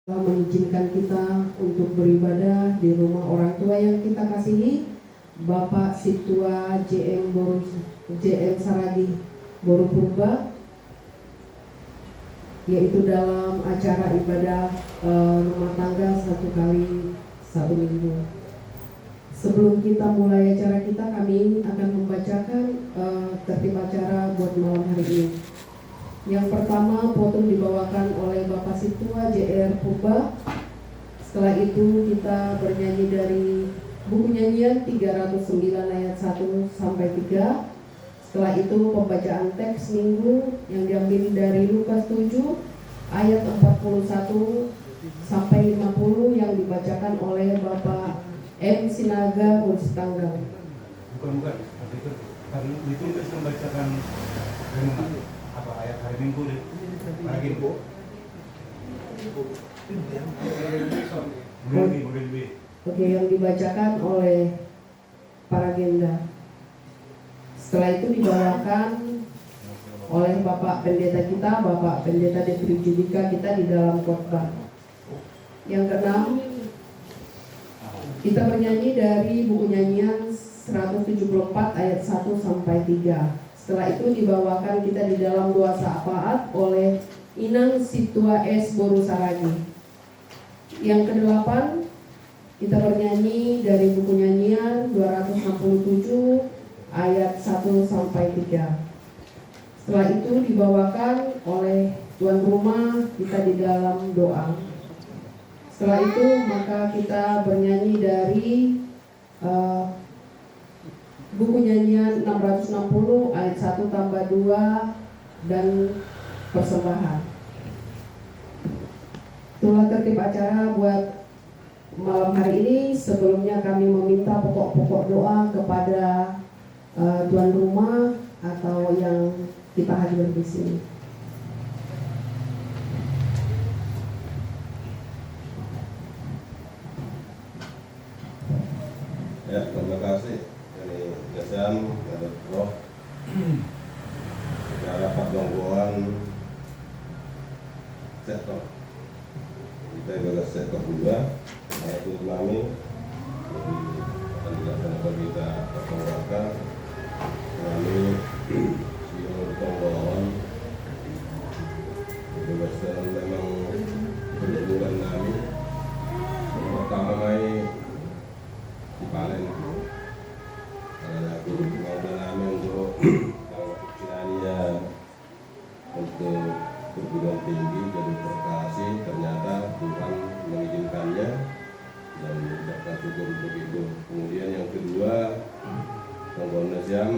telah mengizinkan kita untuk beribadah di rumah orang tua yang kita kasihi, Bapak Situa JM Saragi Boru Purba, yaitu dalam acara ibadah rumah tangga 1 kali 1 minggu. Sebelum kita mulai acara kita, kami akan membacakan tertib acara buat malam hari ini. Yang pertama, potong dibawakan oleh Bapak Situa JR Purba. Setelah itu kita bernyanyi dari buku nyanyian 309 ayat 1 sampai 3. Setelah itu pembacaan teks minggu yang diambil dari Lukas 7 ayat 41 sampai 50 yang dibacakan oleh Bapak M. Sinaga Mustanggang. Bukan. Hari itu kita membacakan renungan apa ayat hari Minggu lagi Bu. Model B. Oke, yang dibacakan oleh para agenda. Setelah itu dibawakan oleh Bapak Pendeta kita, Bapak Pendeta Depri Judika kita di dalam khotbah. Yang keenam, kita bernyanyi dari buku nyanyian 174 ayat 1 sampai 3. Setelah itu dibawakan kita di dalam doa syafaat oleh Inang Situa S. Boru Saragi. Yang kedelapan, kita bernyanyi dari buku nyanyian 267 ayat 1 sampai 3. Setelah itu dibawakan oleh tuan rumah kita di dalam doa. Setelah itu maka kita bernyanyi dari buku nyanyian 660 ayat 1 tambah 2 dan persembahan. Itulah tertib acara buat malam hari ini. Sebelumnya kami meminta pokok-pokok doa kepada tuan rumah atau yang kita hadir di sini. Ya, terima kasih. Ini Jasam, ada Roh, ada Pak Donggoan, Setok. Kita juga Setok juga. Itu kami. Jadi akan dilaksanakan kita pertemuan kami Siul Donggoan. Kebebasan memang berhubungan kami. Yang pertama mai di Palen. Karena aku mau kami untuk kiranya untuk perguruan tinggi jadi prestasi, ternyata Tuhan mengizinkannya dan mengucapkan syukur untuk itu. Kemudian yang kedua, Komnas HAM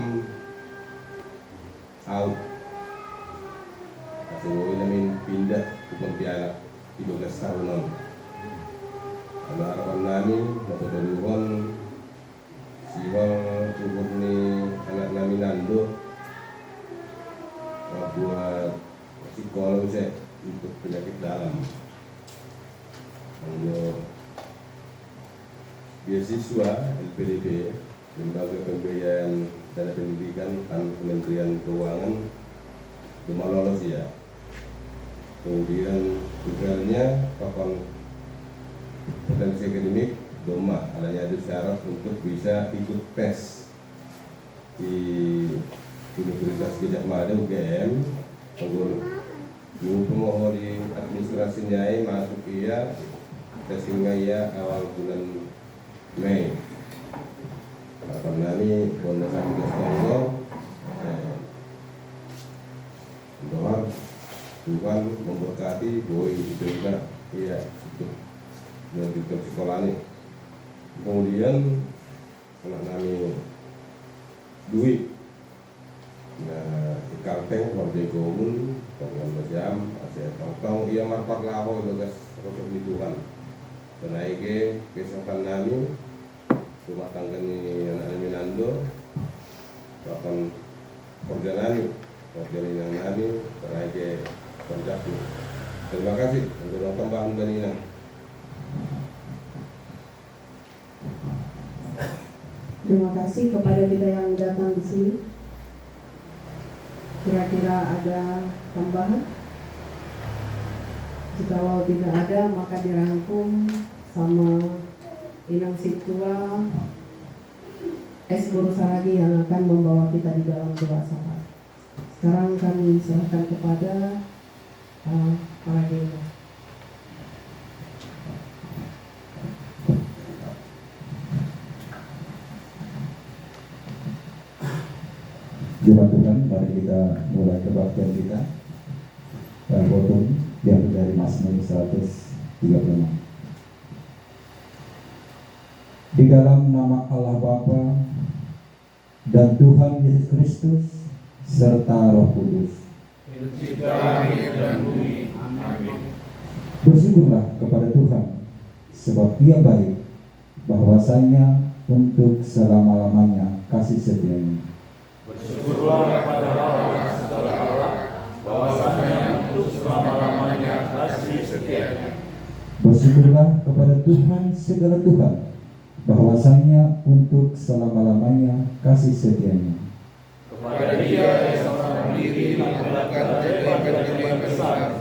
out kasih namin pindah ke Pontianak 13 tahunan. Karena harapan kami mapatulohan siwang cukup ni anak namin nando buat psikolog saya untuk penyakit dalam. Untuk beasiswa LPDP, Lembaga Pembiayaan Dana Pendidikan dan Kementerian Keuangan cuma lolos ya. Kemudian tugasnya papan potensi akademik Doma, adanya ada syarat untuk bisa ikut tes di Universitas Gadjah Mada UGM. Dulu pemohon di administrasinya masuk iya testingnya iya awal bulan Mei. Karena ini Bonda Satgas Tonggo doa Tuhan memberkati boy itu juga iya itu melanjutkan sekolah ini. Kemudian anak kami duit nah di Kalteng warga Gomun dengan macam asyik tongkong ia marpat laho itu guys untuk Tuhan kenaike kesempatan kami rumah tangga ini anak kami nando bahkan perjalanan yang kami kenaike konjakku. Terima kasih untuk tambahan dan ini. Terima kasih kepada kita yang datang di sini. Kira-kira ada tambahan? Jikalau tidak ada, maka dirangkum sama Inang Situa S. Guru Saragi yang akan membawa kita di dalam doa syafaat. Sekarang kami serahkan kepada para gembala. Jemaat Tuhan, mari kita mulai kebaktian kita. Potong diambil dari Mazmur 136. Di dalam nama Allah Bapa dan Tuhan Yesus Kristus serta Roh Kudus. Bersyukurlah kepada Tuhan, sebab Ia baik, bahwasanya untuk selama-lamanya kasih setianya. Bersyukurlah kepada Allah segala Allah, bahwasanya untuk selama-lamanya kasih setianya. Bersyukurlah kepada Tuhan segala Tuhan, bahwasanya untuk selama-lamanya kasih setianya. Kepada Dia yang seorang diri melakukan kebaikan yang besar,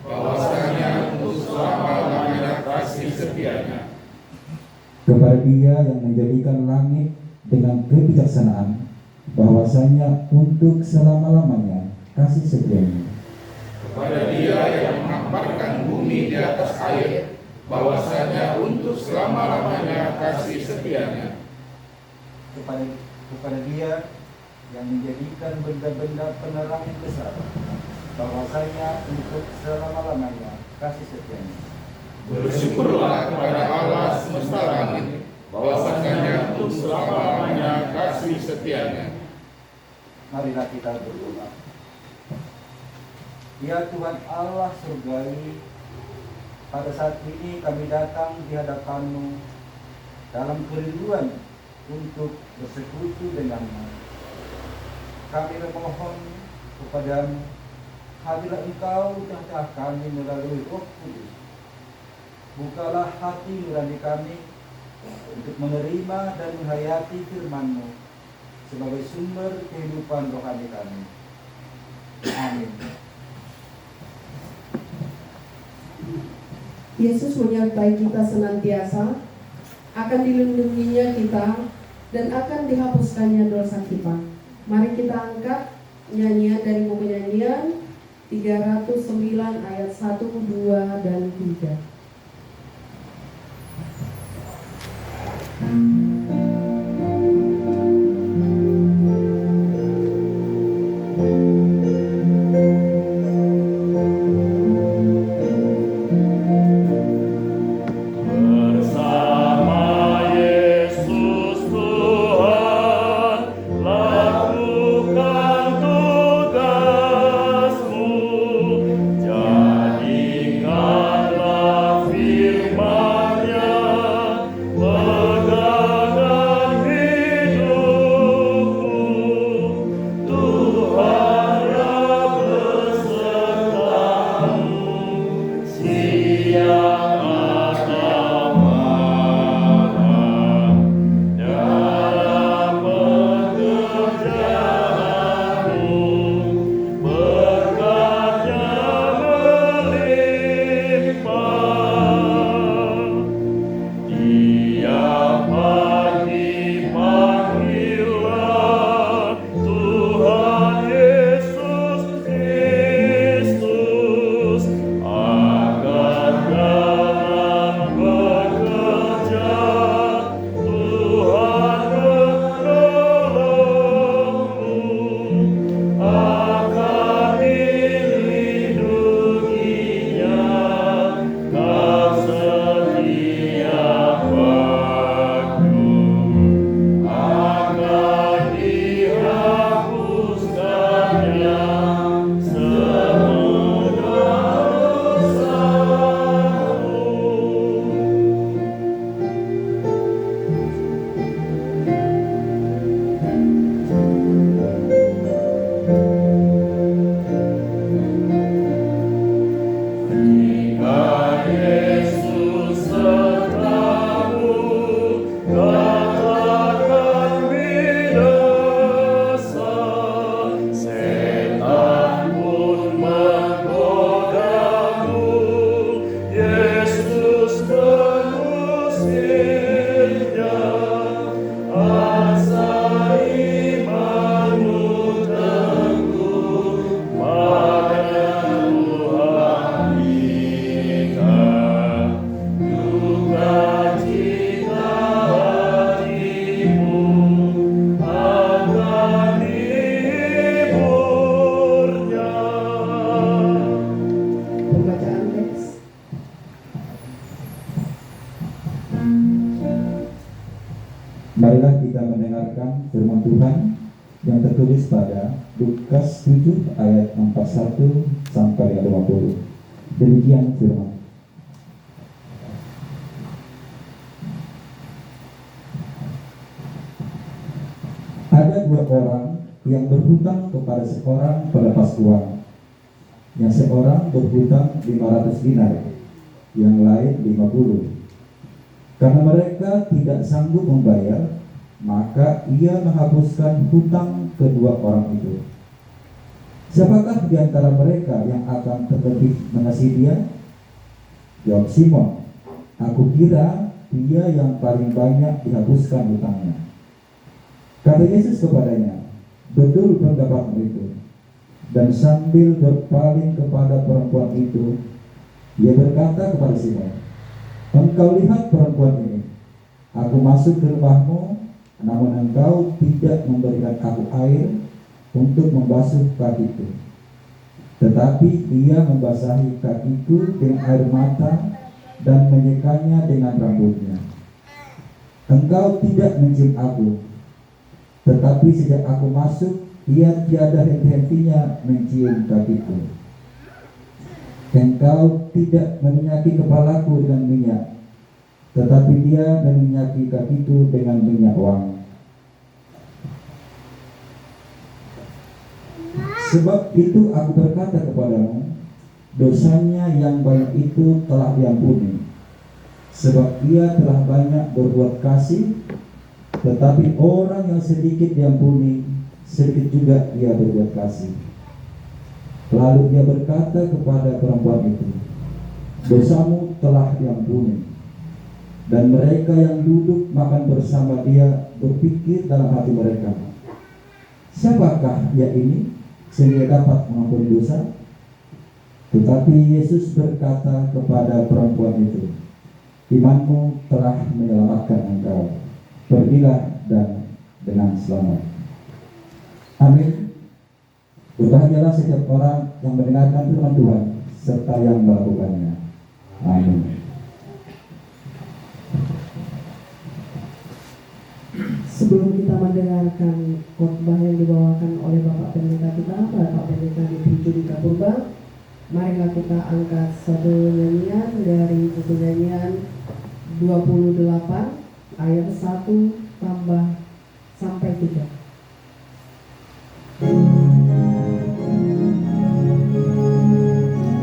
bahwasanya untuk selama-lamanya kasih setianya. Kepada Dia yang menjadikan langit dengan kebijaksanaan, bahwasanya untuk selama-lamanya kasih setianya. Kepada Dia yang menghamparkan bumi di atas air, bahwasanya untuk selama-lamanya kasih setianya. Kepada Dia yang menjadikan benda-benda penerang yang besar, bahwasanya untuk selama-lamanya kasih setianya. Bersyukurlah kepada Allah semesta langit, bahwasanya untuk selama-lamanya kasih setianya. Marilah kita berdoa. Ya Tuhan Allah surgawi, pada saat ini kami datang di hadapan-Mu dalam kerinduan untuk bersekutu denganmu. Kami memohon kepadamu, hadirlah Engkau di tengah-tengah kami melalui Roh Kudus. Bukalah hati nurani kami untuk menerima dan menghayati firman-Mu sebagai sumber kehidupan rohani kami. Amin. Yesus menyertai kita senantiasa, akan dilindunginya kita, dan akan dihapuskannya dosa kita. Mari kita angkat nyanyian dari buku nyanyian 309 ayat 1, 2, dan 3. Jadikanlah Marilah kita mendengarkan firman Tuhan yang tertulis pada Lukas 7 ayat 41 sampai 50. Demikian firman. Ada dua orang yang berhutang kepada seorang pelepas uang. Yang seorang berhutang 500 dinar, yang lain 50. Karena mereka tidak sanggup membayar, maka ia menghapuskan hutang kedua orang itu. Siapakah di antara mereka yang akan terlebih mengasihi dia? Jawab Simon, aku kira dia yang paling banyak dihapuskan hutangnya. Kata Yesus kepadanya, betul pendapatmu itu. Dan sambil berpaling kepada perempuan itu, ia berkata kepada Simon, engkau lihat perempuan ini. Aku masuk ke rumahmu, namun engkau tidak memberikan aku air untuk membasuh kakiku. Tetapi dia membasahi kakiku dengan air mata dan menyekanya dengan rambutnya. Engkau tidak mencium aku, tetapi sejak aku masuk, ia tiada henti-hentinya mencium kakiku. Engkau tidak meminyaki kepalaku dengan minyak, tetapi dia meminyaki kakiku dengan minyak wangi. Sebab itu aku berkata kepadamu, dosanya yang banyak itu telah diampuni, sebab ia telah banyak berbuat kasih. Tetapi orang yang sedikit diampuni, sedikit juga ia berbuat kasih. Lalu dia berkata kepada perempuan itu, dosamu telah diampuni. Dan mereka yang duduk makan bersama dia berpikir dalam hati mereka, siapakah ia ini sehingga dapat mengampuni dosa? Tetapi Yesus berkata kepada perempuan itu, imanmu telah menyelamatkan engkau. Pergilah dan dengan selamat. Amin. Berbahagialah setiap orang yang mendengarkan firman Tuhan serta yang melakukannya. Amin. Sebelum kita mendengarkan khotbah yang dibawakan oleh Bapak Pendeta kita, Bapak Pendeta Dipri Purba, marilah kita angkat satu nyanyian dari buku nyanyian 28 ayat 1 tambah sampai 3. Sumber kehidupan.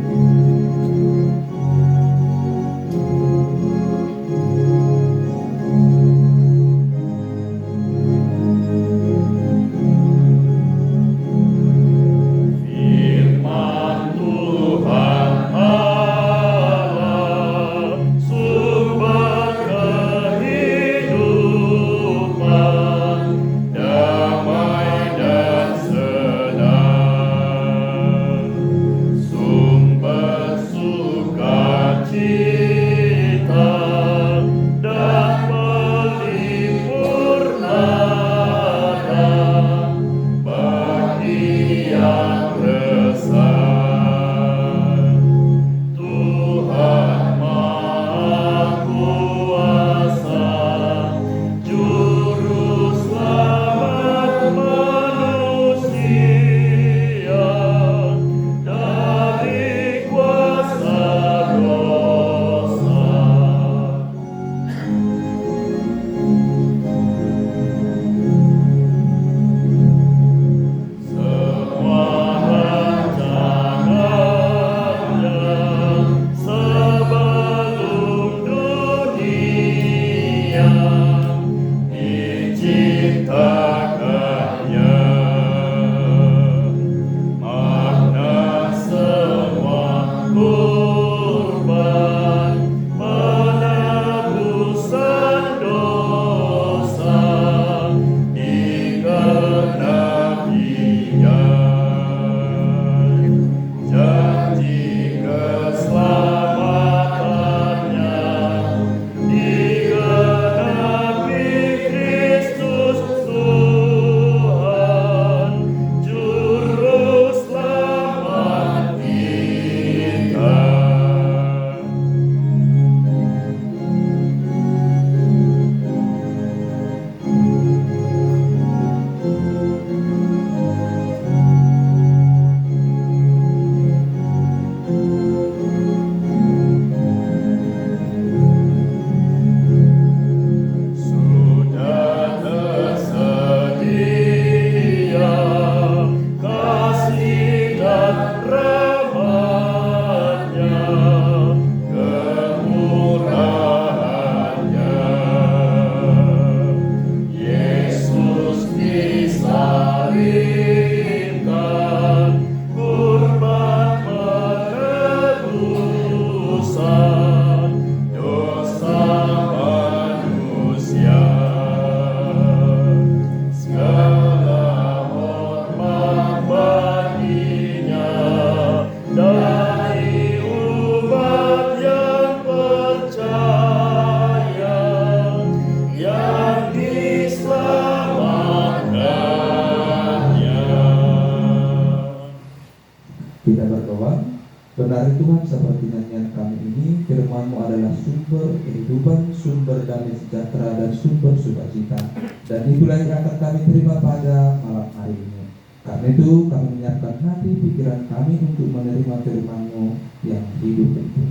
sumber kehidupan, sumber damai sejahtera, dan sumber sukacita. Dan itulah yang akan kami terima pada malam hari ini. Karena itu kami menyiapkan hati pikiran kami untuk menerima firman-Mu yang hidup itu.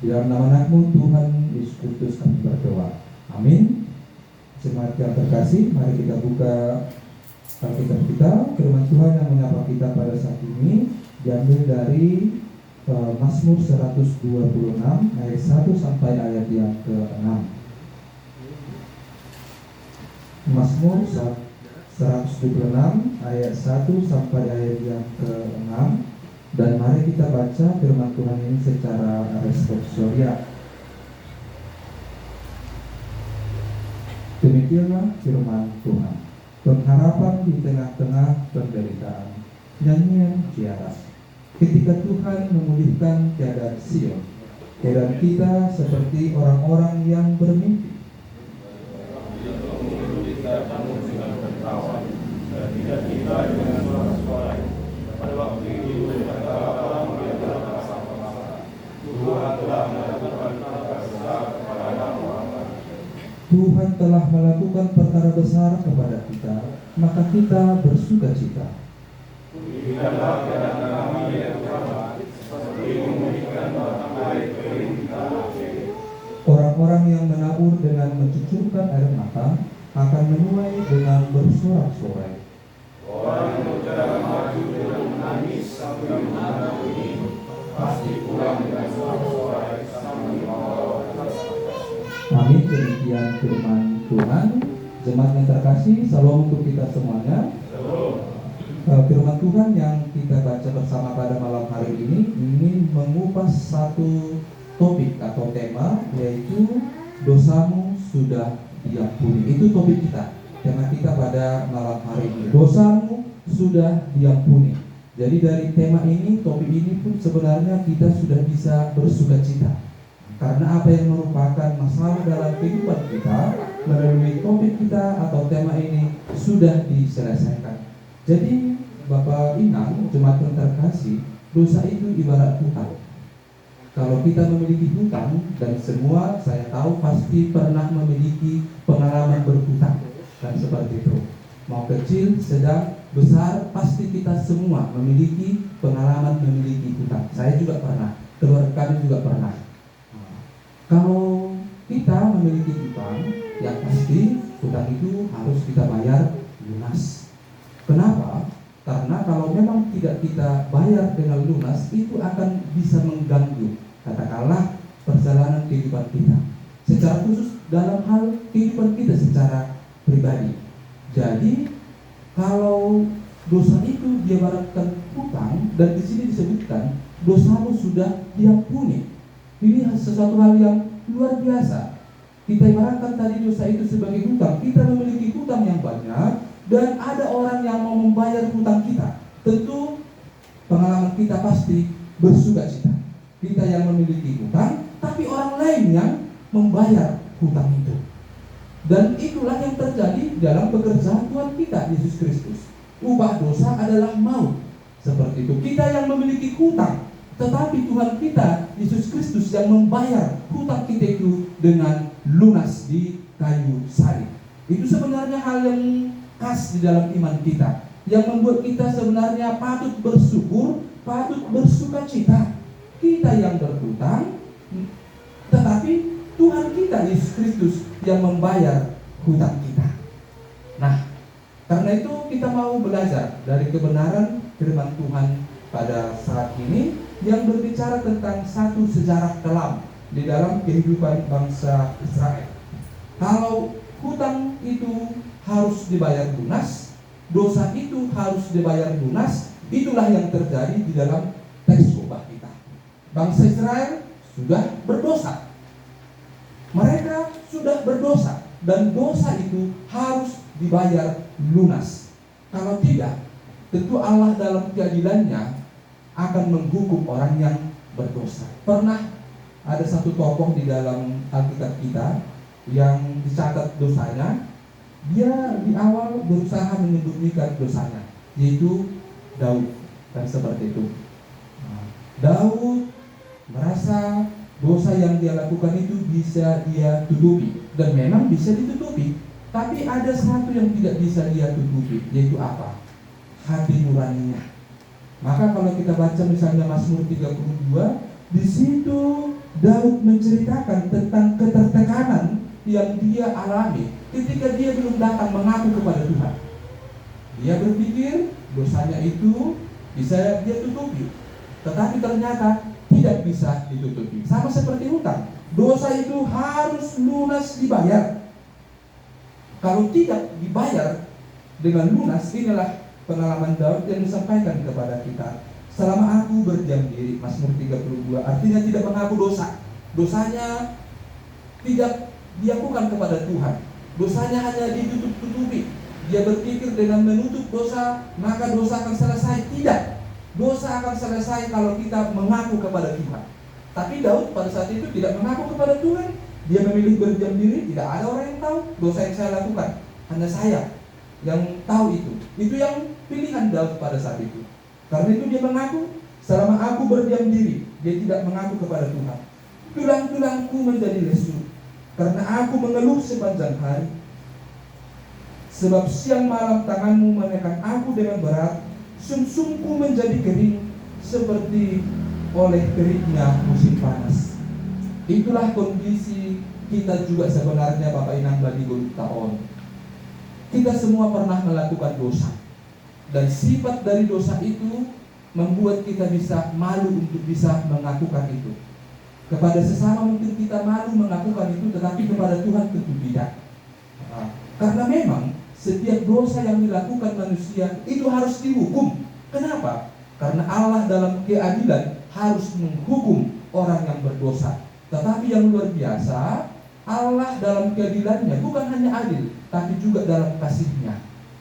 Di dalam nama Anak-Mu Tuhan Yesus Kristus kami berdoa. Amin. Jemaat yang terkasih, mari kita buka Alkitab kita. Firman Tuhan yang menyapa kita pada saat ini diambil dari Mazmur 126 ayat 1 sampai ayat yang ke-6. Mazmur 126 ayat 1 sampai ayat yang ke-6. Dan mari kita baca firman Tuhan ini secara responsorial. Demikianlah firman Tuhan. Pengharapan di tengah-tengah penderitaan. Nyanyian Ciara. Ketika Tuhan memulihkan keadaan Sion, keadaan kita seperti orang-orang yang bermimpi. Tuhan telah melakukan perkara besar kepada kita, maka kita bersukacita. Orang-orang yang menabur dengan mencucurkan air mata akan menuai dengan bersorak-sorai. Orang yang berjalan maju dengan menangis sambil menangis pasti pulang dengan sorak-sorai sambil membawa. Amin. Demikian firman Tuhan. Jemaat yang terkasih, salam untuk kita semuanya. Firman Tuhan yang kita baca bersama pada malam hari ini mengupas satu topik atau tema, yaitu dosamu sudah diampuni. Itu topik kita, tema kita pada malam hari ini. Dosamu sudah diampuni. Jadi dari tema ini, topik ini pun sebenarnya kita sudah bisa bersukacita. Karena apa yang merupakan masalah dalam kehidupan kita melalui topik kita atau tema ini sudah diselesaikan. Jadi Bapak Inang, jemaat yang terkasih, dosa itu ibarat hutang. Kalau kita memiliki hutang, dan semua saya tahu pasti pernah memiliki pengalaman berhutang, dan seperti itu. Mau kecil, sedang, besar, pasti kita semua memiliki pengalaman memiliki hutang. Saya juga pernah, keluarga kami juga pernah. Kalau kita memiliki hutang, yang pasti hutang itu harus kita bayar lunas. Kenapa? Karena kalau memang tidak kita bayar dengan lunas, itu akan bisa mengganggu, katakanlah, perjalanan kehidupan kita. Secara khusus dalam hal kehidupan kita secara pribadi. Jadi kalau dosa itu diibaratkan hutang, dan di sini disebutkan dosamu sudah diampuni. Ini sesuatu hal yang luar biasa. Kita ibaratkan tadi dosa itu sebagai hutang. Kita memiliki hutang yang banyak, dan ada orang yang mau membayar hutang kita. Tentu pengalaman kita pasti bersukacita. Kita yang memiliki hutang, tapi orang lain yang membayar hutang itu. Dan itulah yang terjadi dalam pekerjaan Tuhan kita, Yesus Kristus. Upah dosa adalah maut. Seperti itu. Kita yang memiliki hutang, tetapi Tuhan kita, Yesus Kristus, yang membayar hutang kita itu dengan lunas di kayu salib. Itu sebenarnya hal yang khas di dalam iman kita, yang membuat kita sebenarnya patut bersyukur, patut bersukacita. Kita yang berhutang, tetapi Tuhan kita, Yesus Kristus, yang membayar hutang kita. Nah, karena itu kita mau belajar dari kebenaran firman Tuhan pada saat ini, yang berbicara tentang satu sejarah kelam di dalam kehidupan bangsa Israel. Kalau hutang itu harus dibayar lunas, dosa itu harus dibayar lunas, itulah yang terjadi di dalam teks khotbah kita. Bangsa Israel sudah berdosa. Mereka sudah berdosa, dan dosa itu harus dibayar lunas. Kalau tidak, tentu Allah dalam keadilannya akan menghukum orang yang berdosa. Pernah ada satu tokoh di dalam Alkitab kita yang dicatat dosanya, dia di awal berusaha menyembunyikan dosanya, yaitu Daud, dan seperti itu. Daud merasa dosa yang dia lakukan itu bisa dia tutupi, dan memang bisa ditutupi. Tapi ada satu yang tidak bisa dia tutupi, yaitu apa? Hati nuraninya. Maka kalau kita baca misalnya Mazmur 32, di situ Daud menceritakan tentang ketertekanan yang dia alami ketika dia belum datang mengaku kepada Tuhan. Dia berpikir dosanya itu bisa dia tutupi, tetapi ternyata tidak bisa ditutupi. Sama seperti hutang, dosa itu harus lunas dibayar. Kalau tidak dibayar dengan lunas, inilah pengalaman Daud yang disampaikan kepada kita. Selama aku berdiam diri, Mazmur 32, artinya tidak mengaku dosa. Dosanya tidak diakukan kepada Tuhan. Dosanya hanya ditutup-tutupi. Dia berpikir dengan menutup dosa, maka dosa akan selesai. Tidak. Dosa akan selesai kalau kita mengaku kepada Tuhan. Tapi Daud pada saat itu tidak mengaku kepada Tuhan. Dia memilih berdiam diri, tidak ada orang yang tahu dosa yang saya lakukan. Hanya saya yang tahu itu. Itu yang pilihan Daud pada saat itu. Karena itu dia mengaku, selama aku berdiam diri, dia tidak mengaku kepada Tuhan. Tulang-tulangku menjadi lesu, karena aku mengeluh sepanjang hari. Sebab siang malam tanganmu menekan aku dengan berat, sumsumku menjadi kering seperti oleh keringnya musim panas. Itulah kondisi kita juga sebenarnya Bapak Inang Badi Golitaon. Kita semua pernah melakukan dosa, dan sifat dari dosa itu membuat kita bisa malu untuk bisa mengakukan itu. Kepada sesama mungkin kita malu mengakukan itu, tetapi kepada Tuhan tentu tidak. Karena memang setiap dosa yang dilakukan manusia itu harus dihukum. Kenapa? Karena Allah dalam keadilan harus menghukum orang yang berdosa. Tetapi yang luar biasa, Allah dalam keadilannya bukan hanya adil, tapi juga dalam kasih-Nya.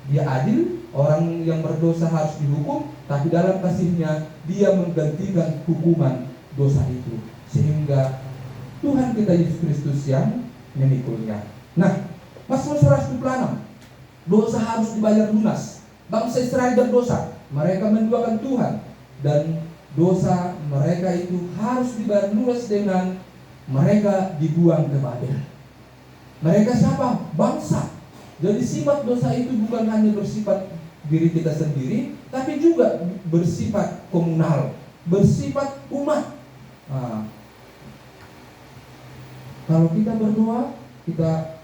Dia adil, orang yang berdosa harus dihukum, tapi dalam kasih-Nya Dia menggantikan hukuman dosa itu, sehingga Tuhan kita Yesus Kristus yang memikulnya. Nah, Mazmur 126, dosa harus dibayar lunas. Bangsa Israel berdosa, mereka menduakan Tuhan, dan dosa mereka itu harus dibayar lunas dengan mereka dibuang ke Babel. Mereka siapa? Bangsa. Jadi sifat dosa itu bukan hanya bersifat diri kita sendiri, tapi juga bersifat komunal, bersifat umat. Kalau kita berdoa, kita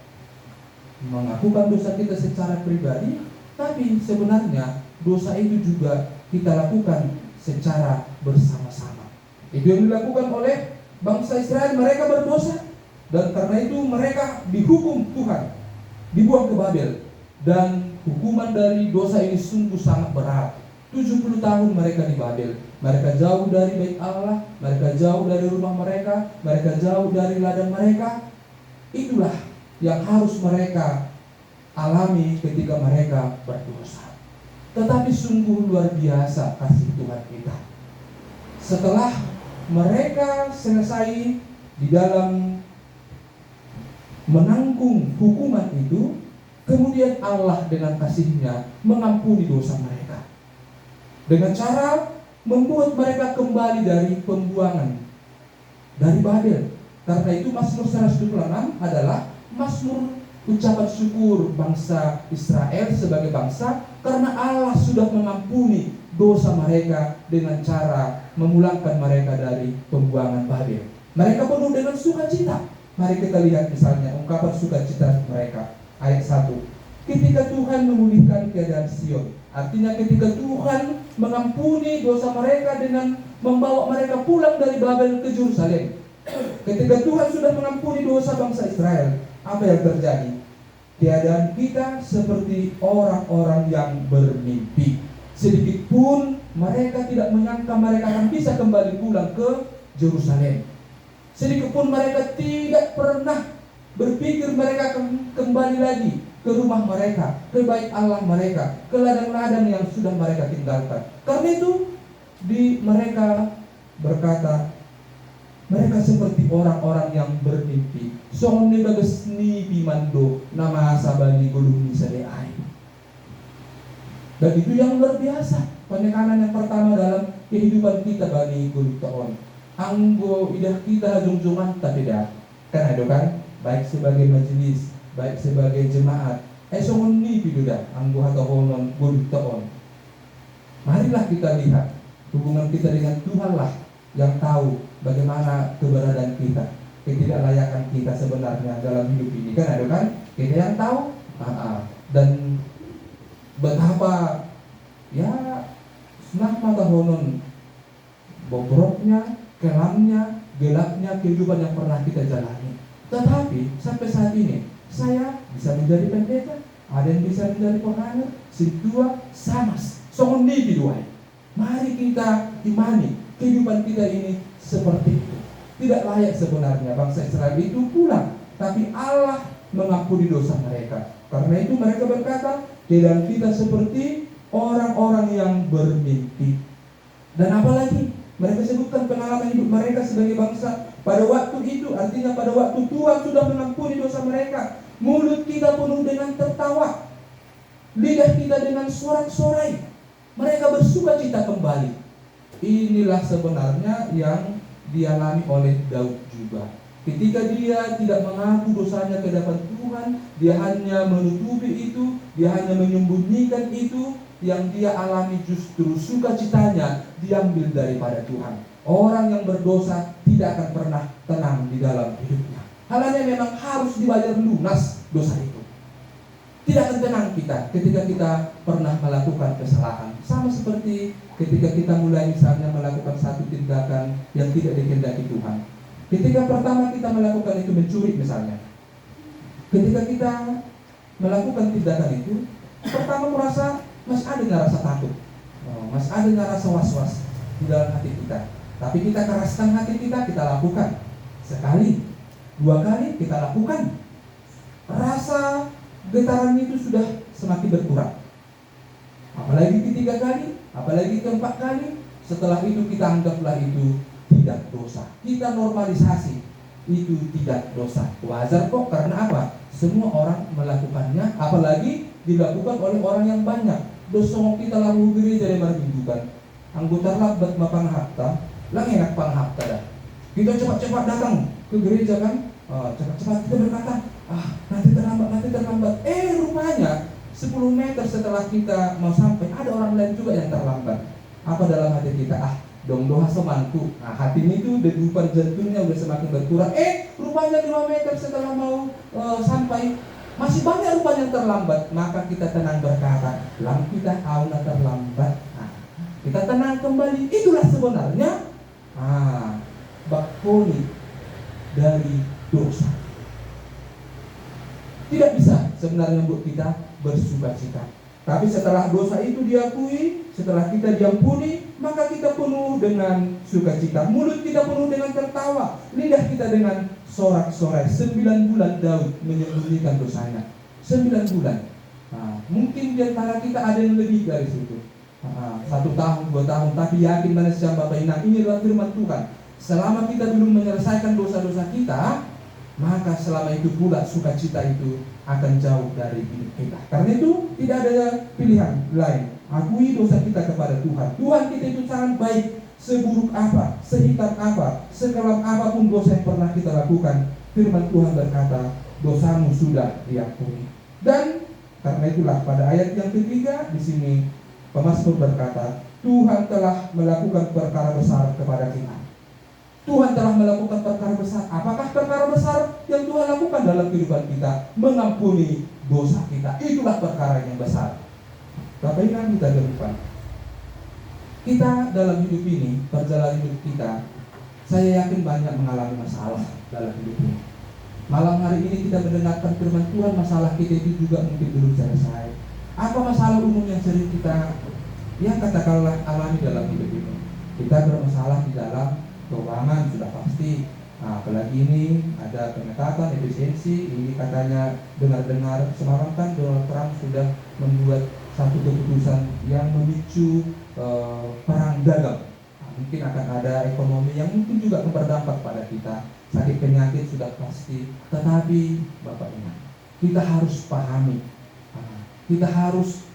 mengakukan dosa kita secara pribadi, tapi sebenarnya dosa itu juga kita lakukan secara bersama-sama. Itu yang dilakukan oleh bangsa Israel. Mereka berdosa, dan karena itu mereka dihukum Tuhan, dibuang ke Babel. Dan hukuman dari dosa ini sungguh sangat berat. 70 tahun mereka di Babel. Mereka jauh dari bait Allah, mereka jauh dari rumah mereka, mereka jauh dari ladang mereka. Itulah yang harus mereka alami ketika mereka berdosa. Tetapi sungguh luar biasa kasih Tuhan kita. Setelah mereka selesai di dalam menanggung hukuman itu, kemudian Allah dengan kasih-Nya mengampuni dosa mereka dengan cara membuat mereka kembali dari pembuangan dari Babel. Karena itu Mazmur 126 adalah Mazmur ucapan syukur bangsa Israel sebagai bangsa, karena Allah sudah mengampuni dosa mereka dengan cara memulangkan mereka dari pembuangan Babel. Mereka penuh dengan sukacita. Mari kita lihat misalnya ungkapan sukacita mereka. Ayat 1. Ketika Tuhan memulihkan keadaan Sion, artinya ketika Tuhan mengampuni dosa mereka dengan membawa mereka pulang dari Babel ke Yerusalem. Ketika Tuhan sudah mengampuni dosa bangsa Israel, apa yang terjadi? Keadaan kita seperti orang-orang yang bermimpi. Sedikit pun mereka tidak menyangka mereka akan bisa kembali pulang ke Yerusalem. Sedikit pun mereka tidak pernah berpikir mereka akan kembali lagi ke rumah mereka, ke bait Allah mereka, ke ladang-ladang yang sudah mereka tinggalkan. Karena itu mereka berkata, mereka seperti orang-orang yang bermimpi. Songne bagesni bimando nama sabani guluni sadeai. Dan itu yang luar biasa, penekanan yang pertama dalam kehidupan kita bagi Golitaon. anggo idah kita jung-jungan tapi dah kan ada kan, baik sebagai majelis, baik sebagai jemaat. Songon ni pidu dah anggo hata honon guritaon. Marilah kita lihat hubungan kita dengan Tuhan lah yang tahu bagaimana keberadaan kita, ketidaklayakan kita sebenarnya dalam hidup ini kan ada kan, kita yang tahu. Dan betapa ya senang mata honon bobroknya, kelamnya, gelapnya kehidupan yang pernah kita jalani. Tetapi sampai saat ini saya bisa menjadi pendeta, ada yang bisa menjadi penganut, sidua sama songon ni biduai. Mari kita imani kehidupan kita ini seperti itu. Tidak layak sebenarnya bangsa Israel itu pulang, tapi Allah mengampuni dosa mereka. Karena itu mereka berkata, dan kita seperti orang-orang yang bermimpi. Dan apalagi mereka sebutkan pengalaman hidup mereka sebagai bangsa pada waktu itu, artinya pada waktu Tuhan sudah mengampuni dosa mereka. Mulut kita penuh dengan tertawa, lidah kita dengan sorak-sorai. Mereka bersuka cita kembali. Inilah sebenarnya yang dialami oleh Daud juga. Ketika dia tidak mengaku dosanya ke hadapan Tuhan, dia hanya menutupi itu, dia hanya menyembunyikan itu. Yang dia alami justru sukacitanya diambil daripada Tuhan. Orang yang berdosa tidak akan pernah tenang di dalam hidupnya. Halnya memang harus dibayar lunas dosa itu. Tidak akan tenang kita ketika kita pernah melakukan kesalahan. Sama seperti ketika kita mulai misalnya melakukan satu tindakan yang tidak dikehendaki Tuhan. Ketika pertama kita melakukan itu mencuri misalnya. Ketika kita melakukan tindakan itu, pertama merasa masih ada rasa takut, masih ada rasa was-was di dalam hati kita. Tapi kita keraskan hati kita lakukan. Sekali, dua kali kita lakukan. Rasa getaran itu sudah semakin berkurang. Apalagi ketiga kali, apalagi keempat kali. Setelah itu kita anggaplah itu tidak dosa. Kita normalisasi itu tidak dosa. Wajar kok, karena apa? Semua orang melakukannya, apalagi dilakukan oleh orang yang banyak. Dosa kita lalu gereja dari minggukan. Anggota lambat mapanghapta, lang enak panghapta dah. Kita cepat-cepat datang ke gereja kan, cepat-cepat kita berkata, nanti terlambat. Rupanya 10 meter setelah kita mau sampai ada orang lain juga yang terlambat. Apa dalam hati kita? Dong doa semantu. Hati ini tuh degupan jantungnya udah semakin berkurang. Rupanya 5 meter setelah mau sampai masih banyak rupanya yang terlambat. Maka kita tenang berkata, lang kita auna terlambat. Kita tenang kembali. Itulah sebenarnya bakponi dari dosa. Tidak bisa sebenarnya buat kita bersuka-cita. Tapi setelah dosa itu diakui, setelah kita diampuni, maka kita penuh dengan sukacita. Mulut kita penuh dengan tertawa, lidah kita dengan sorak-sorai. 9 bulan Daud menyembunyikan dosanya. 9 bulan. Mungkin di antara kita ada yang lebih dari situ. 1 tahun, 2 tahun. Tapi yakin mana siapa Bapak Inang, ini adalah firman Tuhan. Selama kita belum menyelesaikan dosa-dosa kita, maka selama itu pula sukacita itu akan jauh dari hidup kita. Karena itu tidak ada pilihan lain. Akui dosa kita kepada Tuhan. Tuhan kita itu sangat baik. Seburuk apa, sehitam apa, sekelam apapun dosa yang pernah kita lakukan, firman Tuhan berkata, dosamu sudah diampuni. Dan karena itulah pada ayat yang ketiga di sini pemazmur berkata, Tuhan telah melakukan perkara besar kepada kita. Tuhan telah melakukan perkara besar. Apakah perkara besar yang Tuhan lakukan dalam kehidupan kita? Mengampuni dosa kita. Itulah perkara yang besar. Bapak Ibu kita depan. Kita dalam hidup ini, perjalanan hidup kita, saya yakin banyak mengalami masalah dalam hidup ini. Malam hari ini kita mendengarkan firman Tuhan, masalah kita itu juga mungkin belum selesai. Apa masalah umum yang sering kita katakanlah alami dalam hidup ini? Kita bermasalah di dalam keuangan sudah pasti. Apalagi ini ada pengetatan efisiensi. Ini katanya dengar-dengar semalam kan Donald Trump sudah membuat satu keputusan yang memicu perang dagang. Mungkin akan ada ekonomi yang mungkin juga berdampak pada kita. Sakit penyakit sudah pasti. Tetapi Bapak Ibu, kita harus pahami, kita harus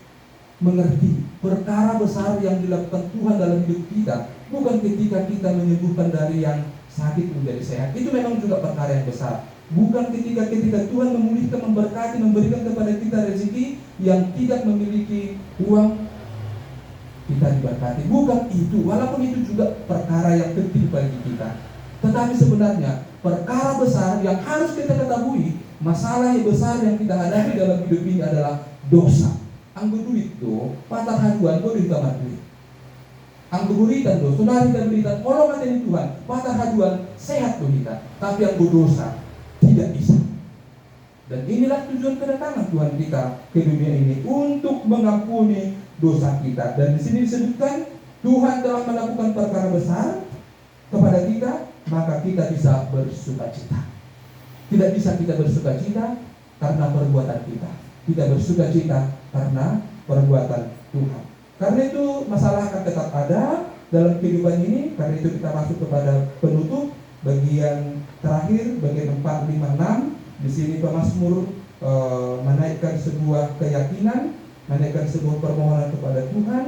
mengerti perkara besar yang dilakukan Tuhan dalam hidup kita bukan ketika kita menyembuhkan dari yang sakit menjadi sehat. Itu memang juga perkara yang besar. Bukan ketika Tuhan memulihkan, memberkati, memberikan kepada kita rezeki yang tidak memiliki uang, kita diberkati. Bukan itu, walaupun itu juga perkara yang penting bagi kita. Tetapi sebenarnya perkara besar yang harus kita ketahui, masalah yang besar yang kita hadapi dalam hidup ini adalah dosa. Anggo duit do, patah haduan do di kamar duit. Anggo buritan do, saudari dan buritan, kalau katanya Tuhan, patah haduan sehat do kita. Tapi anggo dosa tidak bisa. Dan inilah tujuan kedatangan Tuhan kita ke dunia ini, untuk mengampuni dosa kita. Dan di sini disebutkan Tuhan telah melakukan perkara besar kepada kita, maka kita bisa bersukacita. Tidak bisa kita bersukacita karena perbuatan kita. Tidak bersukacita karena perbuatan Tuhan. Karena itu masalah akan tetap ada dalam kehidupan ini. Karena itu kita masuk kepada penutup bagian terakhir, bagian 4, 5, 6. Di sini pemazmur menaikkan sebuah keyakinan, menaikkan sebuah permohonan kepada Tuhan,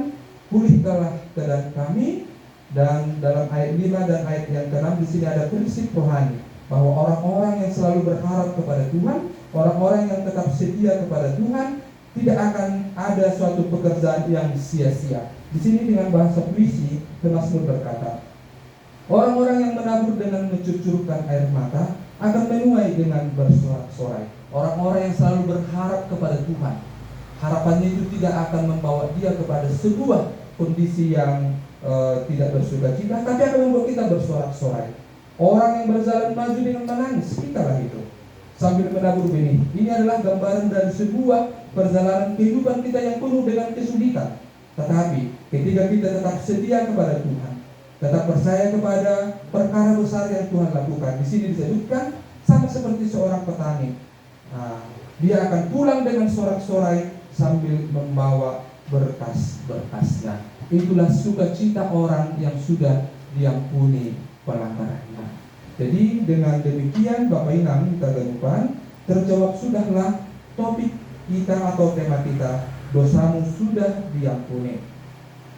pulihkanlah keadaan kami. Dan dalam ayat 5 dan ayat yang ke-6 di sini ada prinsip rohani, bahwa orang-orang yang selalu berharap kepada Tuhan, orang-orang yang tetap setia kepada Tuhan, tidak akan ada suatu pekerjaan yang sia-sia. Di sini dengan bahasa puisi, pemazmur berkata, orang-orang yang menabur dengan mencucurkan air mata akan menuai dengan bersorak-sorai. Orang-orang yang selalu berharap kepada Tuhan, harapannya itu tidak akan membawa dia kepada sebuah kondisi yang tidak bersukacita, tapi akan membuat kita bersorak-sorai. Orang yang berjalan maju dengan menangis, kitalah itu, sambil menabur benih. Ini adalah gambaran dari sebuah perjalanan kehidupan kita yang penuh dengan kesulitan. Tetapi ketika kita tetap setia kepada Tuhan, tetap percaya kepada perkara besar yang Tuhan lakukan. Di sini disebutkan sama seperti seorang petani. Dia akan pulang dengan sorak-sorai sambil membawa berkas-berkasnya. Itulah sukacita orang yang sudah diampuni pelanggarannya. Jadi dengan demikian Bapak Inang kita ganupan, terjawab sudahlah topik kita atau tema kita, dosamu sudah diampuni.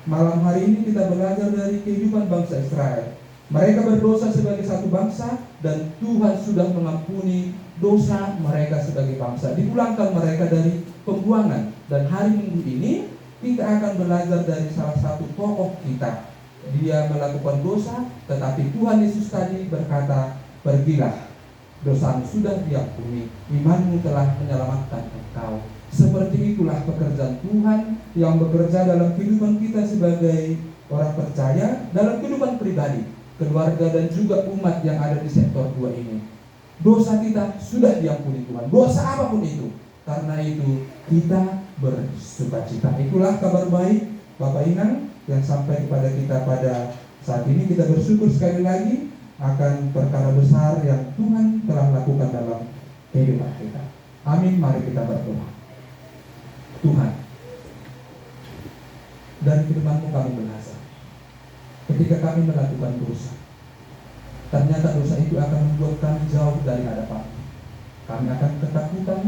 Malam hari ini kita belajar dari kehidupan bangsa Israel. Mereka berdosa sebagai satu bangsa dan Tuhan sudah mengampuni dosa mereka sebagai bangsa. Dipulangkan mereka dari pembuangan. Dan hari Minggu ini kita akan belajar dari salah satu tokoh kita. Dia melakukan dosa, tetapi Tuhan Yesus tadi berkata, pergilah, dosamu sudah diampuni, imanmu telah menyelamatkan engkau. Seperti itulah pekerjaan Tuhan yang bekerja dalam kehidupan kita sebagai orang percaya, dalam kehidupan pribadi, keluarga dan juga umat yang ada di sektor 2 ini. Dosa kita sudah diampuni Tuhan, dosa apapun itu. Karena itu kita bersukacita. Itulah kabar baik Bapak Inang yang sampai kepada kita pada saat ini. Kita bersyukur sekali lagi akan perkara besar yang Tuhan telah lakukan dalam kehidupan kita. Amin. Mari kita berdoa. Tuhan, dari firman-Mu kami belajar, ketika kami melakukan dosa, ternyata dosa itu akan membuat kami jauh dari hadapan-Mu. Kami akan ketakutan,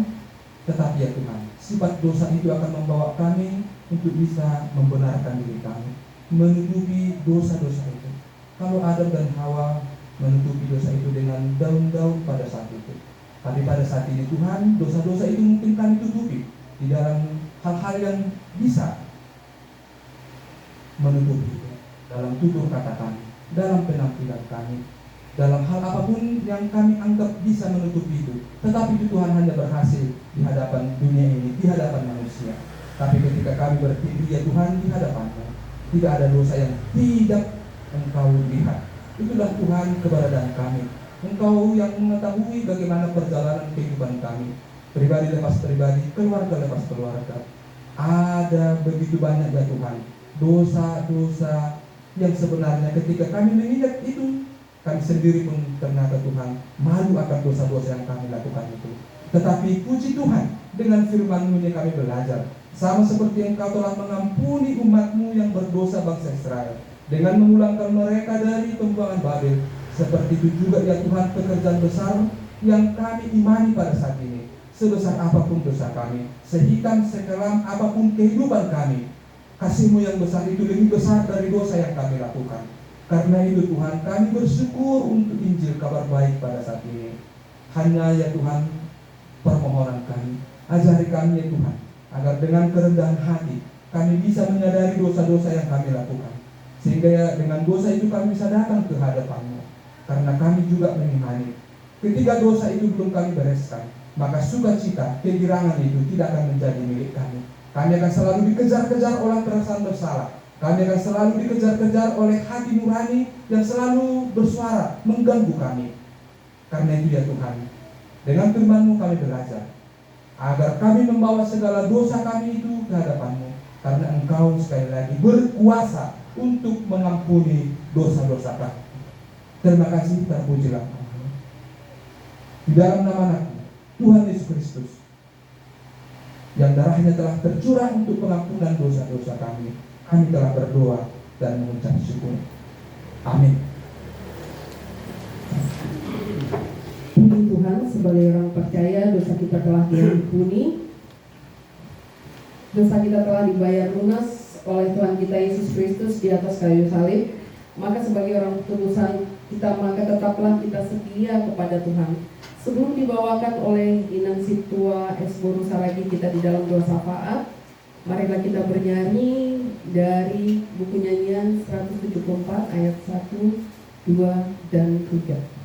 tetapi ya Tuhan, sifat dosa itu akan membawa kami untuk bisa membenarkan diri kami, menutupi dosa-dosa itu. Kalau Adam dan Hawa menutupi dosa itu dengan daun-daun pada saat itu, tapi pada saat ini Tuhan, dosa-dosa itu mungkin kami tutupi di dalam hal-hal yang bisa menutupi itu, dalam tutur kata kami, dalam penampilan kami, dalam hal apapun yang kami anggap bisa menutupi itu. Tetapi itu Tuhan hanya berhasil di hadapan dunia ini, di hadapan manusia. Tapi ketika kami berdiri ya Tuhan di hadapan-Mu, tidak ada dosa yang tidak Engkau lihat. Itulah Tuhan keberadaan kami. Engkau yang mengetahui bagaimana perjalanan kehidupan kami, pribadi lepas pribadi, keluarga lepas keluarga. Ada begitu banyak ya Tuhan dosa-dosa yang sebenarnya ketika kami mengingat itu, kami sendiri pun ternyata Tuhan malu akan dosa-dosa yang kami lakukan itu. Tetapi puji Tuhan, dengan firman-Mu yang kami belajar, sama seperti Engkau telah mengampuni umat-Mu yang berdosa bangsa Israel, dengan memulangkan mereka dari pembuangan Babel. Seperti itu juga ya Tuhan pekerjaan besar yang kami imani pada saat ini. Sebesar apapun dosa kami, sehitam sekelam apapun kehidupan kami, kasih-Mu yang besar itu lebih besar dari dosa yang kami lakukan. Karena itu Tuhan, kami bersyukur untuk Injil kabar baik pada saat ini. Hanya ya Tuhan, permohonan kami, ajari kami ya Tuhan, agar dengan kerendahan hati kami bisa menyadari dosa-dosa yang kami lakukan, sehingga ya dengan dosa itu kami bisa datang ke hadapan-Mu. Karena kami juga mengimani, ketika dosa itu belum kami bereskan, maka sukacita, kegirangan itu tidak akan menjadi milik kami. Kami akan selalu dikejar-kejar oleh perasaan bersalah. Kami akan selalu dikejar-kejar oleh hati nurani yang selalu bersuara mengganggu kami. Karena itu ya Tuhan, dengan firman-Mu kami belajar agar kami membawa segala dosa kami itu ke hadapan-Mu, karena Engkau sekali lagi berkuasa untuk mengampuni dosa-dosa kami. Terima kasih, terpujilah Engkau. Di dalam nama Anakmu, Tuhan Yesus Kristus, yang darahnya telah tercurah untuk pengampunan dosa-dosa kami, kami telah berdoa dan mengucap syukur. Amin. Puji Tuhan, sebagai orang percaya dosa kita telah diampuni, dosa kita telah dibayar lunas oleh Tuhan kita Yesus Kristus di atas kayu salib. Maka sebagai orang tebusan kita, maka tetaplah kita setia kepada Tuhan. Sebelum dibawakan oleh Inang Situa Esboru Saragi kita di dalam doa syafaat, marilah kita bernyanyi dari buku nyanyian 174 ayat 1, 2, dan 3.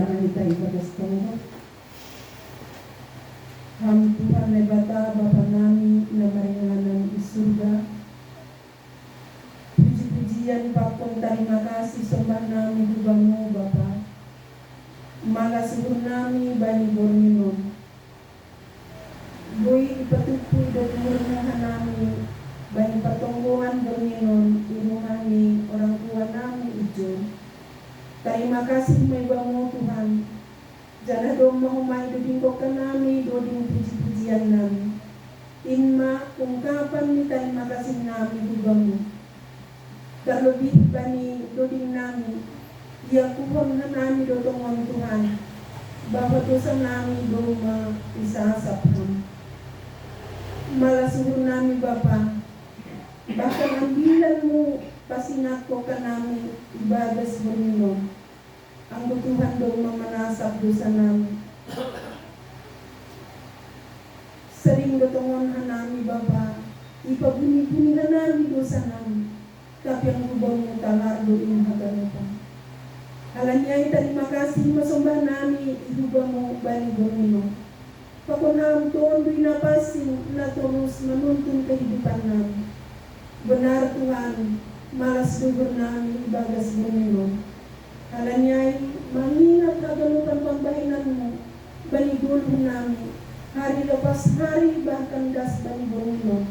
acara kita ibadah setengah. Ham Tuhan lebata Bapa nami na maringanan di surga. Puji-pujian pakon terima kasih sembah nami hubamu Bapa. Magasuhur nami bani borninon. Boy ipatupu do murnahan nami bani patungguan borninon iruhani orang tua nami ijo. Terima kasih maibamu Tuhan. Jana dong mahumay dudingkokan nami doding puji-pujian nami. Inma ungkapan ni terima kasih nami hubamu. Terlebih bani doding nami, ia kuhon na nami dotongon Tuhan, bahwa dosa nami doma isasapun. Malasuhur nami Bapa, bahkan ambilanmu pasingat ko ka nami ibagas berminum. Ang Tuhan doma manasap dosa nami. Sering dotongon nami Bapa, ipabuni-buni na nami dosa nami. Tapi ang hubang mo talardo inhaganupan. Alanyay terima kasih masembah nami ihubang mo bani bornino. Pakunam toon napasin na terus menuntun kehidupan nami. Benar Tuhan, malas dugur nami ibagas bornino. Alanyay mengingat haganupan pambahinanmu bani dulu nami. Hari lepas hari bahkan das bani bornino.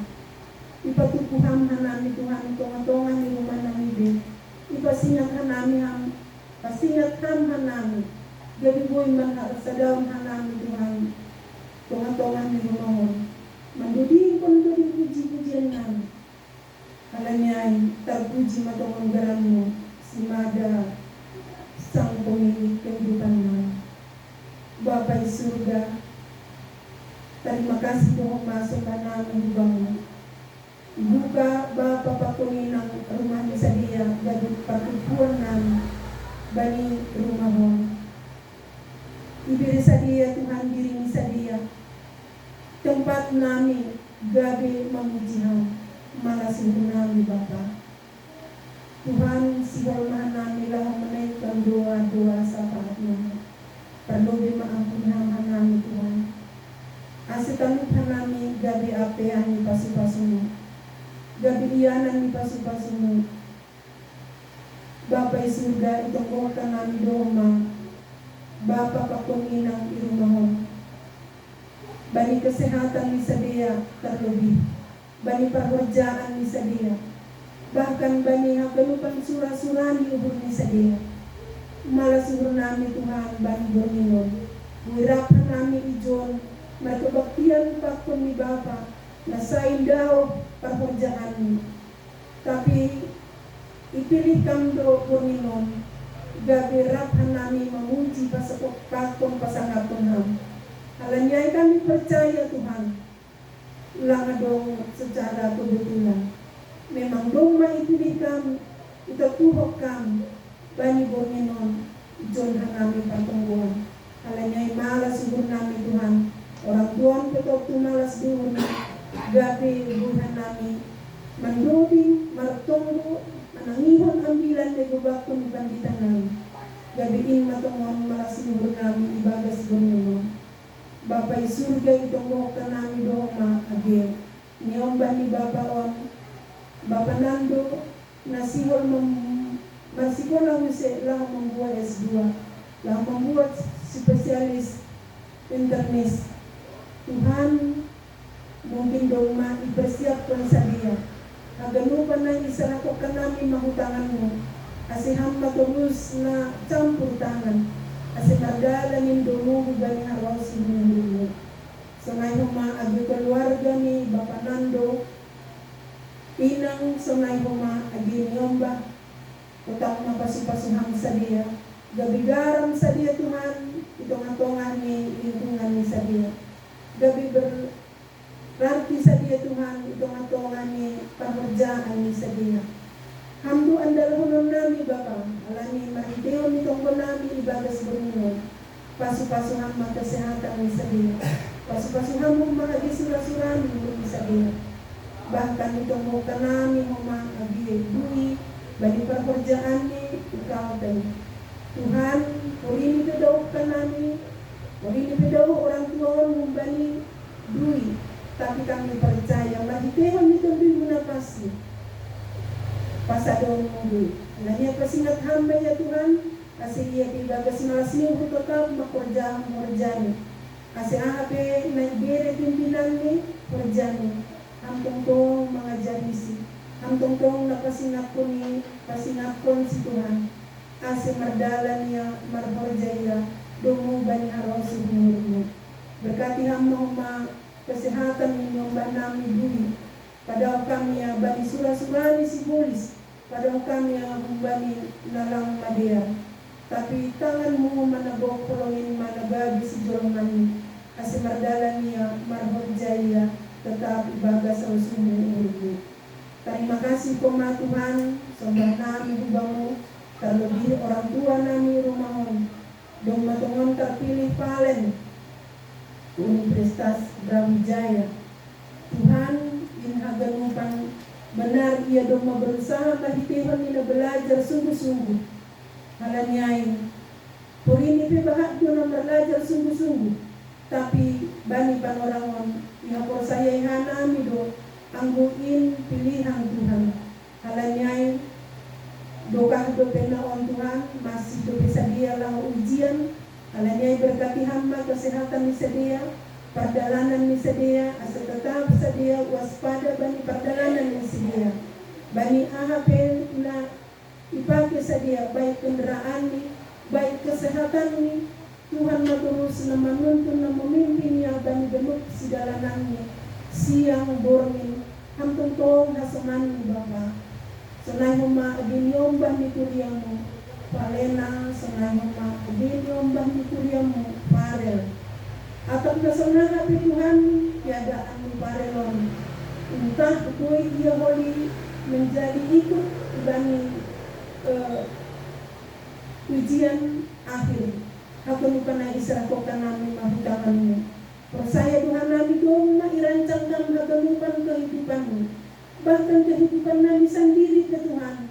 Ipatukuham hanami Tuhan tonga-tonga ni rumah nami be. Ipasingat hanami ham, pasingat ham hanami. Gabi boy man sa daun hanami Tuhan. Tonga-tonga ni rumah hon. Manduding konduding puji-pujian nami. Kalanyay terpuji matongon garanmu si Mada sang pemilik kehidupan nami. Bapa di surga, terima kasih Tuhan masuk ke nami hubangmu. Buka Bapa pakuni ng rumah ni Sadia, gadit patupuan ng bani rumah mo. Ibiri Sadia Tuhan diri ni Sadia. Tempat nami gabi memujihan, malasuhun nami Bapa. Tuhan sihormahan nami lang menaikkan doa-doa sa pahat nami. Perlu maampunihan nami Tuhan. Asitanuhan nami gabi apehan ni pasu-pasumu. Gabi iyanan ni pasu-pasumu. Bapa surga itungkuhan nami doma. Bapa pakunginang irumahon. Bani kesehatan ni Sadia terlebih. Bani pekerjaan ni Sadia. Bahkan bani haganupan surah-surah ni ubur ni Sadia. Malasuhur nami Tuhan bani borninon. Wirapan nami ijon. Merkebaktian pakun ni Bapa. Nasain daw pekerjaanmu. Tapi ipilih kamdo borninon. Gabi raphan nami memuji pakun pasangatun ham. Alanyay kami percaya Tuhan. Langadong secara kebetulan. Memang dong maipilih kami. Itutuhok kami. Bani borninon. Ijon hanami patungguan. Alanyay malas subur nami Tuhan. Orang tuan ketok tu malas duhun. Gabi buhan nami manduding, martunggo, manangihon ambilan de gubakon ibanditan nami. Gabi in matungon malasinubur nami ibagas borninon. Bapa surga itunggo ka nami doma age. Niomba ni Bapa on, Bapa Nando, nasihol masihol lang lang membuat S2, lang membuat spesialis internis. Tuhan mungkin doma ipersiapkan Sadia. Aganupan na isarakokan namin mahutanganmu. Asi hamba terus na campur tangan. Asi nagdalangin dulu gani haraw sinundulo. Sanay huma agi keluarga ni Bapa Nando. Inang sanay huma agi nyomba. Utang mapasupasuhang Sadia. Gabigaram Sadia Tuhan. Itong-atongan ni lingkungan ni Sadia. Gabi berarti Sadia Tuhan itong-atongan ni pekerjaan ni Sadia. Hamdu andal hunun nami Bapa. Alami mariteo ni tongko nami ibagas berunung. Pasu-pasu hamba kesehatan ni Sadia. Pasu-pasu hamba mahagi surah-surah ni Sadia. Bahkan itongko nami huma agi bui bagi pekerjaan ni ikaw tayo. Tuhan, ini pedauh kanami, ini pedauh orang tua membani dui, tapi kami percaya mahitehan itu bimuna pasti. Pasadong dui. Nanya pasingat hamba ya Tuhan, kasih ia dibagas malasnya tetap makorjani. Kasih ahape naibere pimpinan ni korjani. Hampung tong mengajar misi. Hampung tong napasingat ko ni pasingat kon si Tuhan. Kasih mardalan ya marhorjaya domo bani harosu umurmu. Berkati hamba kesehatan minum banami duri. Padahal kami ya bani surah-surah si polis. Padahal kami ya bani nalang madea. Tapi tanganmu manabok kolongin managabi si jormani. Kasih mardalan ya marhorjaya tetap ibadah sausumu umurmu. Terima kasih koma Tuhan, sobat nami hubamu, terlebih orang tua nami rumahon, dong matungon terpilih palen, Universitas Brawijaya. Tuhan, inhaganupan benar ia dong berusaha mahitihon ina belajar sungguh-sungguh. Halanyai, purini pe bahat dona belajar sungguh-sungguh, tapi bani panorangon, ihapor saya ihanami do, angguin pilihan Tuhan. Halanyai dokah do penaon Tuhan masih do bisa dia lahu ujian. Halanyai berkati hamba kesehatan misedia, perdalanan misedia, asal tetap sedia waspada bani perdalanan misedia. Bani ahapel na ipakai sedia baik kendaraan ni, baik kesehatan ni. Tuhan maturus na menuntun na memimpin ya bani gemuk si dalanannya. Siang borngin hampung tong hasoman Bapa. Senai huma aginiom bah ni kuriamu palena, senai huma aginiom bah ni kuriamu parel. Atau kesana hapi Tuhan tiada anu parelon. Entah kui dia holi menjadi ikut bani ujian akhir. Aku bukan isra kokanami mahutanganmu. Percaya Tuhan Nabi dong na irancangkan hagalupan kehidupanmu. Bahkan kehidupan Nabi sendiri ke Tuhan.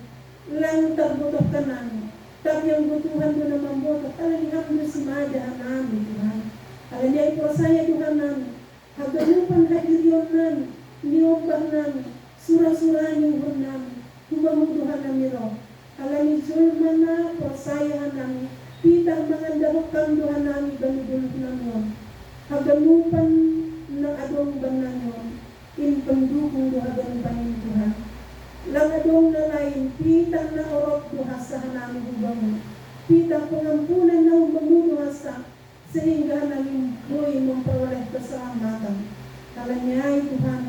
Lang terbutuhkan Nabi. Tapi yang Tuhan itu membuat alhamdulillah si madah Nabi Tuhan. Alhamdulillah percaya Tuhan Nabi. Hagalupan hadirion Nabi. Niobah Nabi. Surah-surah niobah Nabi. Tuhan Tuhan Nabi roh. Alhamdulillah zulmana percaya Nabi. Kita mengandalkan Tuhan Nabi bani dulu Nabi. Hagalupan ng adong bananyon, in pendukung do hagalupan Tuhan. Lang adong na lain, pitang na orok duhasa namin hubamu. Pitang pengampunan na hubamu duhasa, sehingga namin buhay memperoleh keselamatan. Kalanyay Tuhan,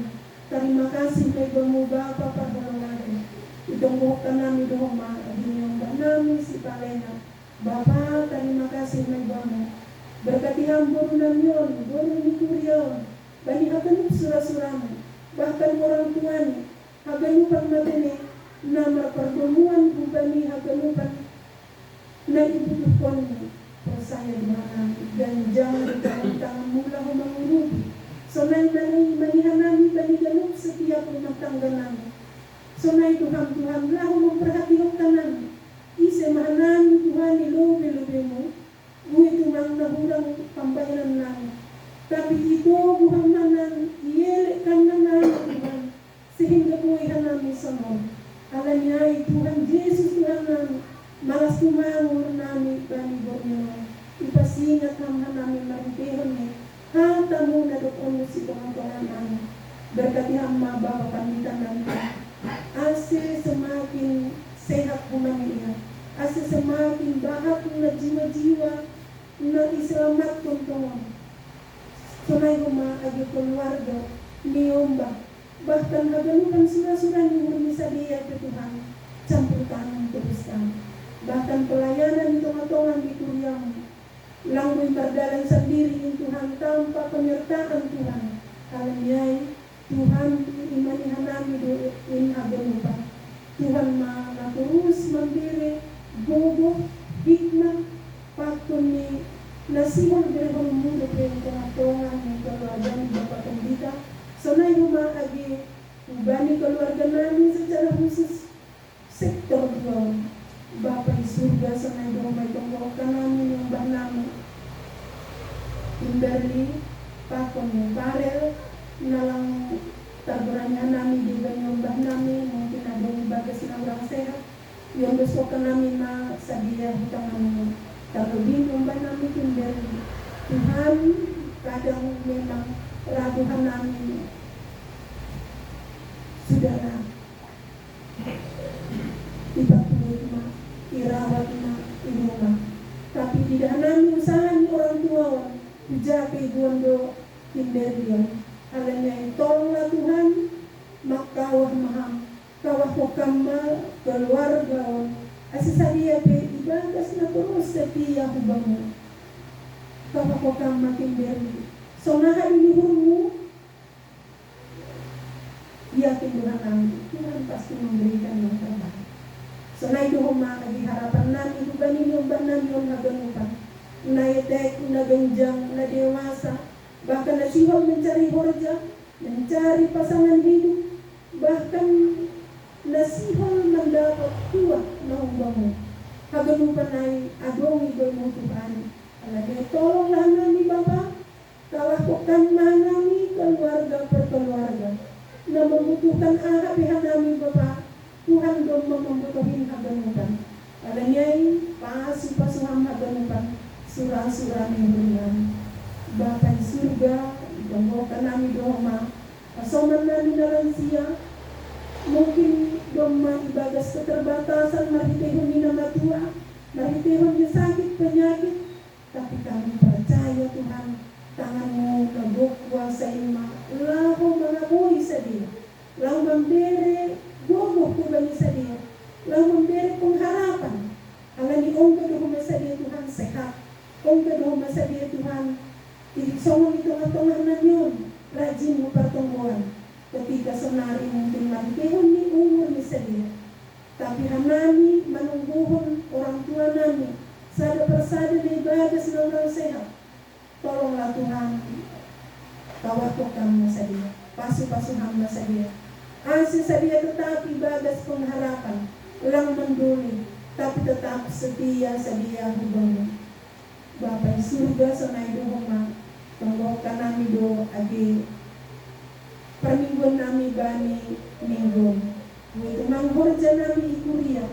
terima kasih kay bamu Bapa pagulungan. Itungguhkan namin dohma, adinyong namin si Palena. Bapa, terima kasih kay bamu. Berkati hambur namyon, guru ni kuryo, bani akan surah-surahmu, bahkan orang tuani, haganupan matene, nama pertemuan bani haganupan, na ibutuhkonmu, percaya Tuhan, dan jangan tangan mula mengurupi. Sonai nani manihanami bani ganup setiap rumah tangga nami. Sonai Tuhan lahu memperhatikan nami, ise mahanami Tuhan ilobe-lobemu. Gue tumang nahulang pambayaran namin. Tapi ito buhang nanan, iyelekkan na namin Tuhan. Sehingga buhayan namin sa mo. Alanyay Tuhan Jesus Tuhan namin. Malas tumangur namin bani Borneo. Ipasingat naman namin marintihon ni. Hata mo na doon mo si Tuhan namin. Berkati hamba Bapa pamitan namin. Ase semakin sehat kumaniya. Ase semakin bahat na jiwa-jiwa na iselamat tuntungan. Sunay huma agi keluarga niomba. Bahkan haganukan surah-surah ni hurmi sadia ke Tuhan. Campur tangan teruskan. Bahkan pelayanan tengah-tengah di kuriamu. Langguin berdalan sendiri in Tuhan tanpa penyertaan Tuhan. Kalanyay Tuhan imani hanami do in haganukan. Tuhan mana terus memberi boboh hikmah pakun ni nasihon berehon mundo yang tengah-tengah ni keluarga ni Bapak Pendeta. Sonay rumah agi ubani keluarga namin secara khusus sektor 2. Bapa di surga sanay domay tunggokan namin yung namin. Kimberly, pakon yung barel, nalang taburannya namin di yung namin, mungkin ada yung bagas na orang sehat. Yung gusto ka namin na sabihan hutang namin. Terlebih yung namin Kimberly. Tuhan, kadang memang raguhan namin. Sudahlah, ipatuloy na, irawat na, inuma. Tapi tidak namin usahan orang tua, dijaga buondo Kimberly. Alanya tolonglah Tuhan, makawah maham, kawah kokama keluarga. Asisadia pe ibadas na terus setia hubamu. Kawah kokama Kimberly. Sonahan dihurmu. Yakin Tuhan pasti memberikan yang terbaik. Sonai dohoma lagi harapan nami hubani yung banan yung naganupan. Naedek, nagenjang, na dewasa, bahkan nasihol mencari horja, mencari pasangan hidup, bahkan nasihol mendapat kuat na umbamu. Haganupan ay adongi domo Tuhan. Alagay tolonglah nami Bapa, kalakukan nami keluarga per keluarga. Na membutuhkan pihak namin Bapa, Tuhan dong membutuhin haganupan. Alanyay, pasuham haganupan, surah-surah yang beriman. Bapa di surga, donggokan namin dohma, pasoman namin na lansia, mungkin doma ibagas keterbatasan, maritehon ni nama tua, maritehon ni sakit penyakit, tapi kami percaya Tuhan, tanganmu nabuk kuasa ima, lahu mengabui sadia, lahu memberi gogoh kubani sadia, lahu memberi pengharapan. Alani ongga dohma sadia Tuhan sehat, ongga dohma sadia Tuhan, songong di tengah-tengah nanyon, rajin pertemuan. Ketika senari mungkin maritehon ni umur ni sadia, tapi hanani menungguhon orang tua nami, sada persada ni ibadas na orang sehat. Tolonglah Tuhan, kawatokan sadia, pasu-pasu hamba sadia. Asih sadia tetap ibadas pengharapan, lang menduli, tapi tetap setia sadia hubungan. Bapa di surga sanay dohoma, tonggokan nami do agi permingguan nami bani minggu. Itu manghorja nami ikuria,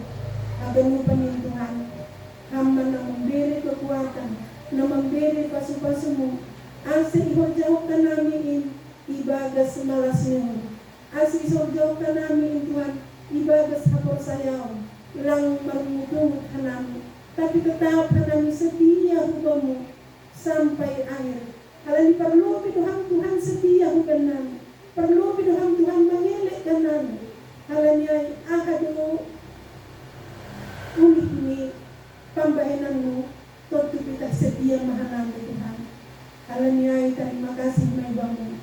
agan upanin Tuhan, hamba na memberi kekuatan, na memberi pasu-pasumu, asih ihorjaukan nami ibagas malas nuhur, asih ihorjaukan nami Tuhan, ibagas hapor sayaw, lang marumutungut hanami, tapi tetap hanami setia hubamu sampai akhir. Halani perlu Tuhan setia huban nami, perlu Tuhan mengelekkan nami. Halanya ahadu unik ni pambayananmu, tentu kita setia mahanami Tuhan. Halanya terima kasih maibamu,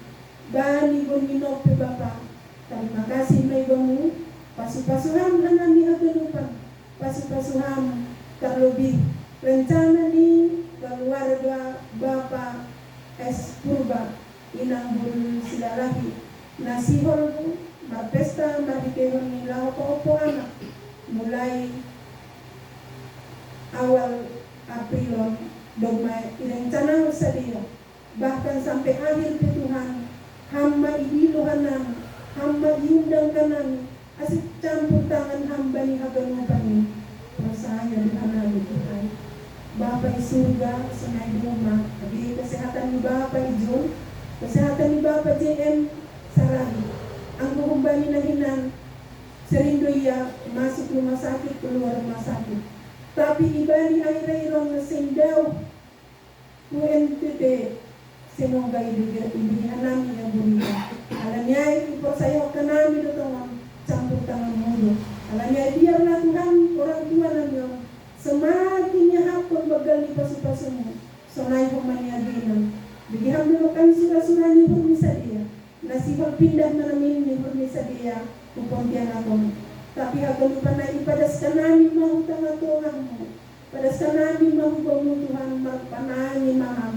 bani boninope Bapa, terima kasih maibamu, pasu-pasuham hanami aganupan, pasu-pasuham terlebih rencana ni keluarga Bapa es Purba inang bul silalahi nasihol marpesta marikehon nila opo anak mulai awal April dogma rencana sadia bahkan sampai akhir ke Tuhan hamba idiluhanan hamba iundang kanan asik campur tangan hamba ni haganupan perasaan dihanami Tuhan. Bapa di surga, senai di rumah, di kesehatan di Bapa Ijun, kesehatan di Bapa JM Sarahi, ang kumbani na hinan, serindo iya masuk rumah sakit, keluar rumah sakit. Tapi ibani air-airong na sendaw, UNTT, semoga ibigyan namin ang burita. Alam niya, iporsayo ka namin ito campur tangan mundo. Alam niya, biarlah Tuhan, orang tua namin, semakin hapon bagal pasu-pasumu, sonay humaniaginan. Bigyan mo kami surah-surah ni Burmisa dia. Nasibag pindah na namin ni Burmisa dia, pupuntian ako. Tapi akan lupa na ipadas ka namin mahutang atungan mo. Padas ka namin mahubang mo Tuhan, magpanahin maham.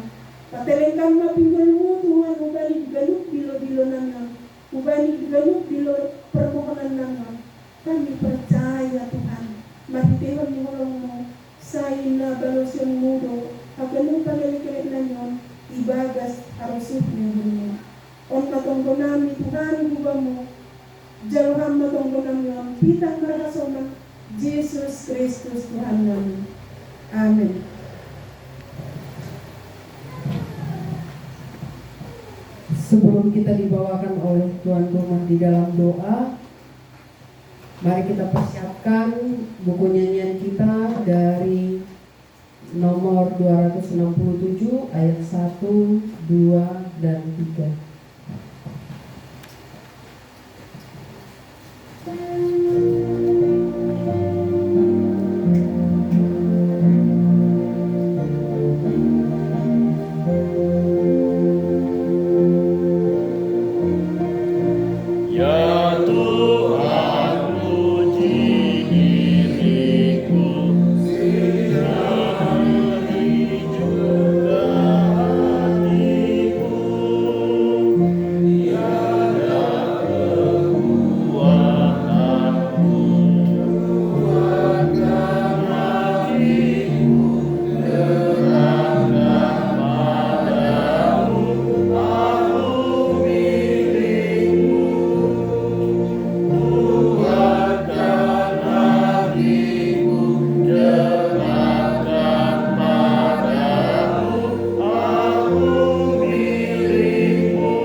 Pateleng kang mapinggol mo Tuhan, ubalik galup bilo-bilo namin. Ubalik galup bilo permohonan namin. Kami percaya Tuhan. Mahitihon ni hulong mo, sayin na balusyon mudo, haganong panalikalit na nyon, ibagas arusip niyo mo. On matonggo namin, Tuhan buba mo, jaluham matonggo namin, pitang marasona, Jesus Kristus Tuhan namin. Amen. Sebelum kita dibawakan oleh Tuan Rumah di dalam doa, mari kita persiapkan buku nyanyian kita dari nomor 267 ayat 1, 2, dan 3. Ya Tuhan, puji diriku, sirani juga hatiku. Tiada kekuatanku, kuatkan hatiku, serahkan padamu, aku milikmu. Kuatkan hatiku, serahkan padamu, aku milikmu.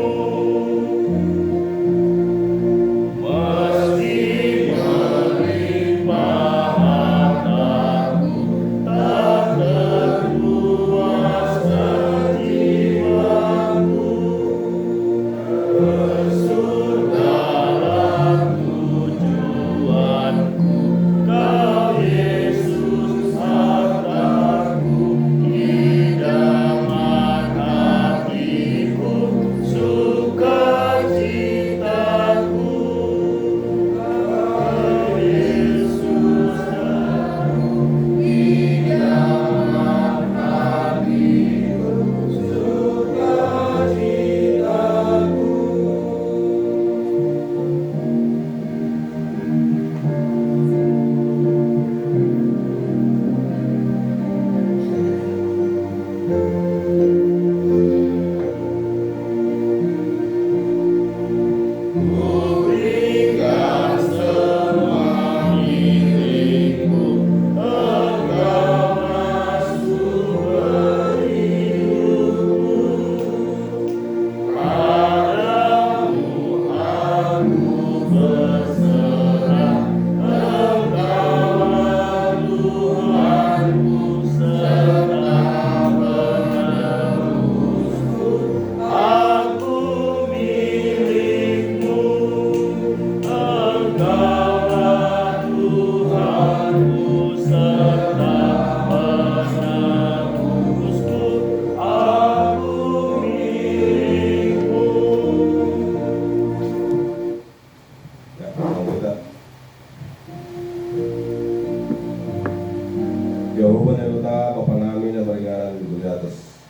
Meski melimpah hartaku, tak terpuaskan jiwaku. Bersaudara tujuanku, Kau Yesus hartaku, idaman hatiku, sukacitaku. Kau Yesus hartaku, idaman hatiku, sukacitaku. Kuberikan semua milikku, Engkau masuk berhidupku. Padamu aku berserah, Engkaulah Tuhanku serta penerusku. Aku milikmu, Engkaulah Tuhanku serta penerusku. Aku milikmu. Ya, anggota. Jawaban anggota Bapa namin na baringanan di atas.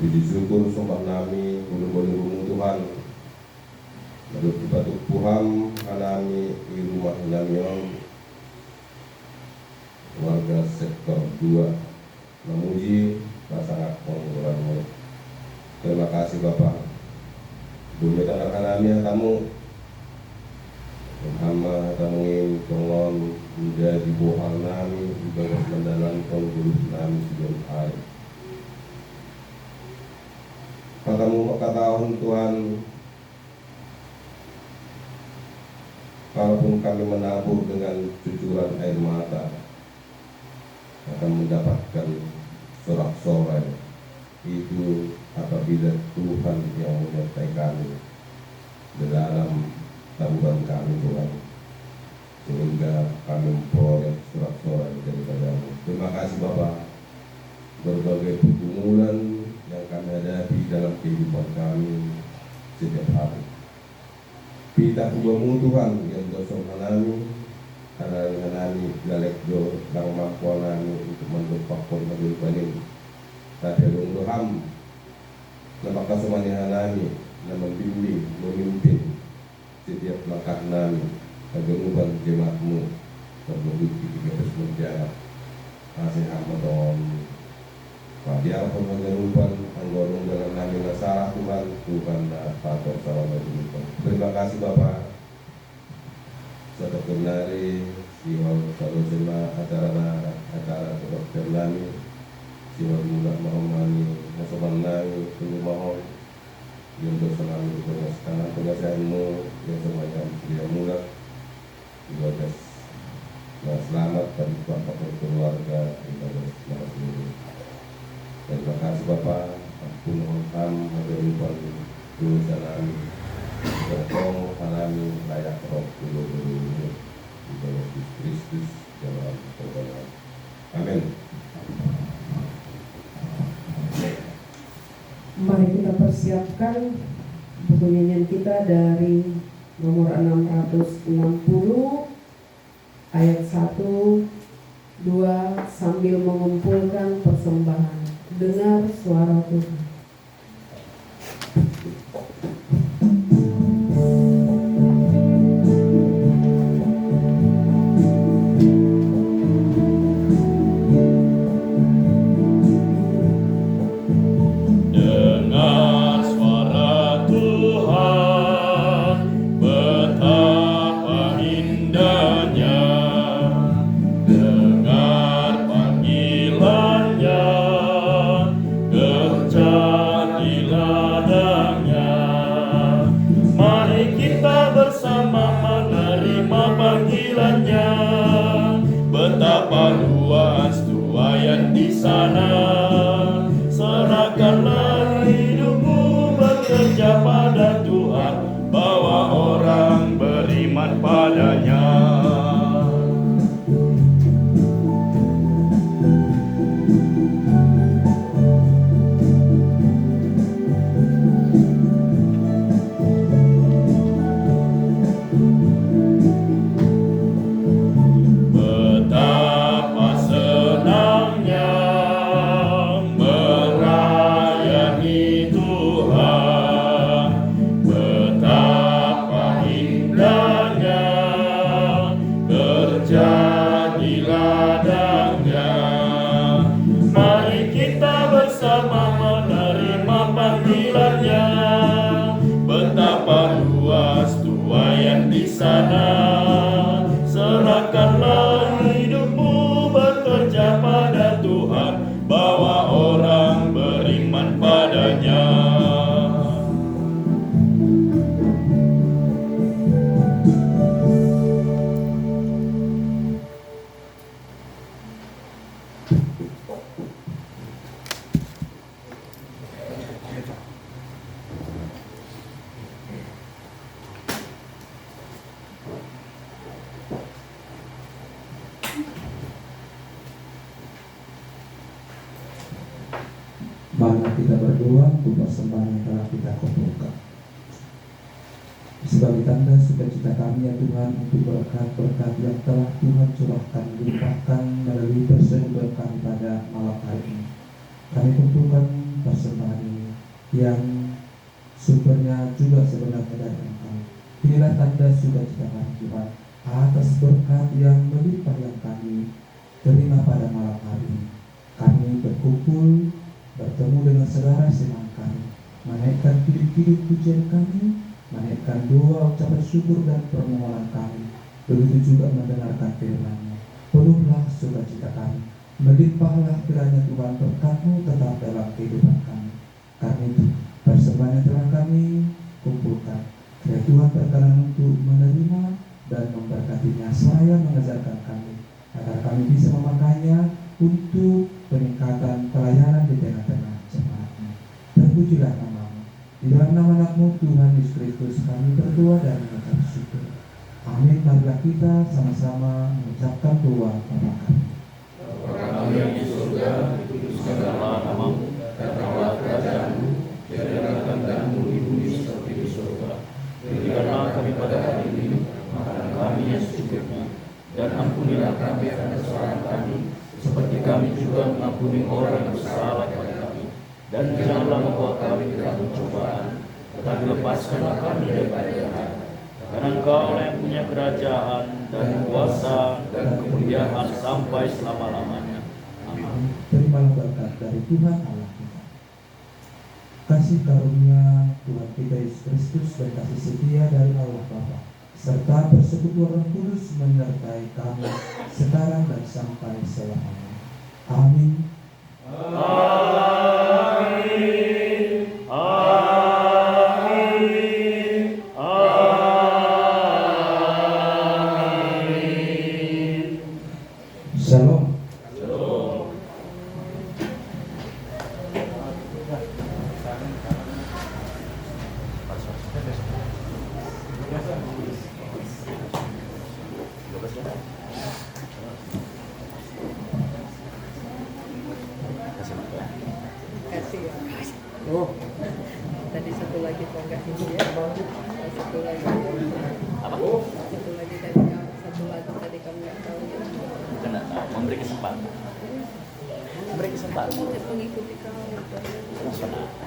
Puji syukur sumpah nami ulun-ulun rumung Tuhan. Lalu batuk Tuhan anami di rumah namion warga sektor 2 memuji pasangan penggulanmu. Terima kasih Bapak. Bumi tanah nami tamu Muhammad tamuin tolong menjadi bohal nami ibadah mendalankan guru nami sebelum air. Katamu katahun Tuhan, kalaupun kami menabur dengan cucuran air mata, akan mendapatkan sorak-sorai. Itu apabila Tuhan yang menyertai kami di dalam taburan kami Tuhan, sehingga kami memperoleh sorak-sorai daripadamu. Terima kasih Bapak. Berbagai pergumulan yang kami hadapi dalam kehidupan kami setiap hari, kita ubamu Tuhan yang dosong hanami, hanami galek do lang mampu nami untuk mendukpakon magul panin. Tapi Tuhan napakasumani hanami na membimbing, memimpin setiap langkah nami, kegemuban jemaatmu terlebih di terus menjaga masih amadon Padial pengerupan anggorong dengan nami nasarah Tuhan Tuhan patok salam Tuhan. Terima kasih Bapak. Sudah kenari siwal sarusema acara dokter nami siwal mula mahomani nasoban nami tunggu mahom yang berselalu berkasih pengasahanmu yang semacam dia mula juga nah, selamat bagi Bapak dan keluarga kita bersama. Terima kasih Bapak, ampun ham agar dosa kami, bertong kami layak roh dulu di dalam Yesus Kristus dalam pertolongan. Amin. Mari kita persiapkan buku nyanyian kita dari nomor 660 ayat 1, 2 sambil mengumpulkan persembahan. Dengar suara Tuhan. Betapa luas tuayan di sana, serahkanlah hidupmu bekerja pada Tuhan, bawa orang beriman padanya. Serahkanlah hidupmu bekerja pada Tuhan, bawa orang beriman padanya. Mari kita berdoa untuk persembahan yang telah kita kumpulkan. Sebagai tanda sukacita kami ya Tuhan untuk berkat-berkat yang telah Tuhan curahkan limpahkan melalui persembahan kami pada malam hari ini. Kami kumpulkan persembahan ini yang sumbernya juga sebenarnya dari Engkau. Inilah tanda sukacita kami Tuhan atas berkat yang melimpah yang kami terima pada malam hari ini. Kami berkumpul bertemu dengan saudara senang kami, menaikkan hidup-hidup pujian kami, menaikkan doa ucapan syukur dan permohonan kami, begitu juga mendengarkan firman-Nya. Penuhlah sukacita kami, melimpahlah kiranya Tuhan berkat-Mu tetap dalam kehidupan kami. Karena itu persembahan yang telah kami kumpulkan, kiranya Tuhan berkenan untuk menerima dan memberkatinya seraya mengajarkan kami, agar kami bisa memakainya untuk peningkatan pelayanan di tengah-tengah jemaat-Mu. Terpujilah nama-Mu. Di dalam nama anak-Mu Tuhan Yesus Kristus kami berdoa dan mengucap syukur. Amin. Marilah kita sama-sama mengucapkan doa Bapa kami. Bapa kami yang di surga, dikuduskanlah nama-Mu, datanglah kerajaan-Mu, jadilah kehendak-Mu di bumi seperti di surga. Berikanlah kami pada hari ini makanan kami yang secukupnya, dan ampunilah kami akan kesalahan kami, seperti kami juga mengampuni orang yang bersalah kepada kami. Dan janganlah membawa kami ke dalam pencobaan, tetapi lepaskanlah kami daripada jahat. Karena Engkau yang punya kerajaan dan kuasa dan kemuliaan sampai selama-lamanya. Amin. Terimalah berkat dari Tuhan Allah kita. Kasih karunia Tuhan kita Yesus Kristus dan kasih setia dari Allah Bapa serta persekutuan Roh Kudus menyertai kami sekarang dan sampai selamanya. Amin. Amin. Amin. Amin. Shalom. Shalom. Kasih ya. Oh. Tadi satu lagi kok nggak ini ya. Satu lagi. Apa? Satu lagi tadi kamu nggak tahu ya. Kena memberi kesempatan. Memberi kesempatan. Kamu mengikuti kamu. Nasional.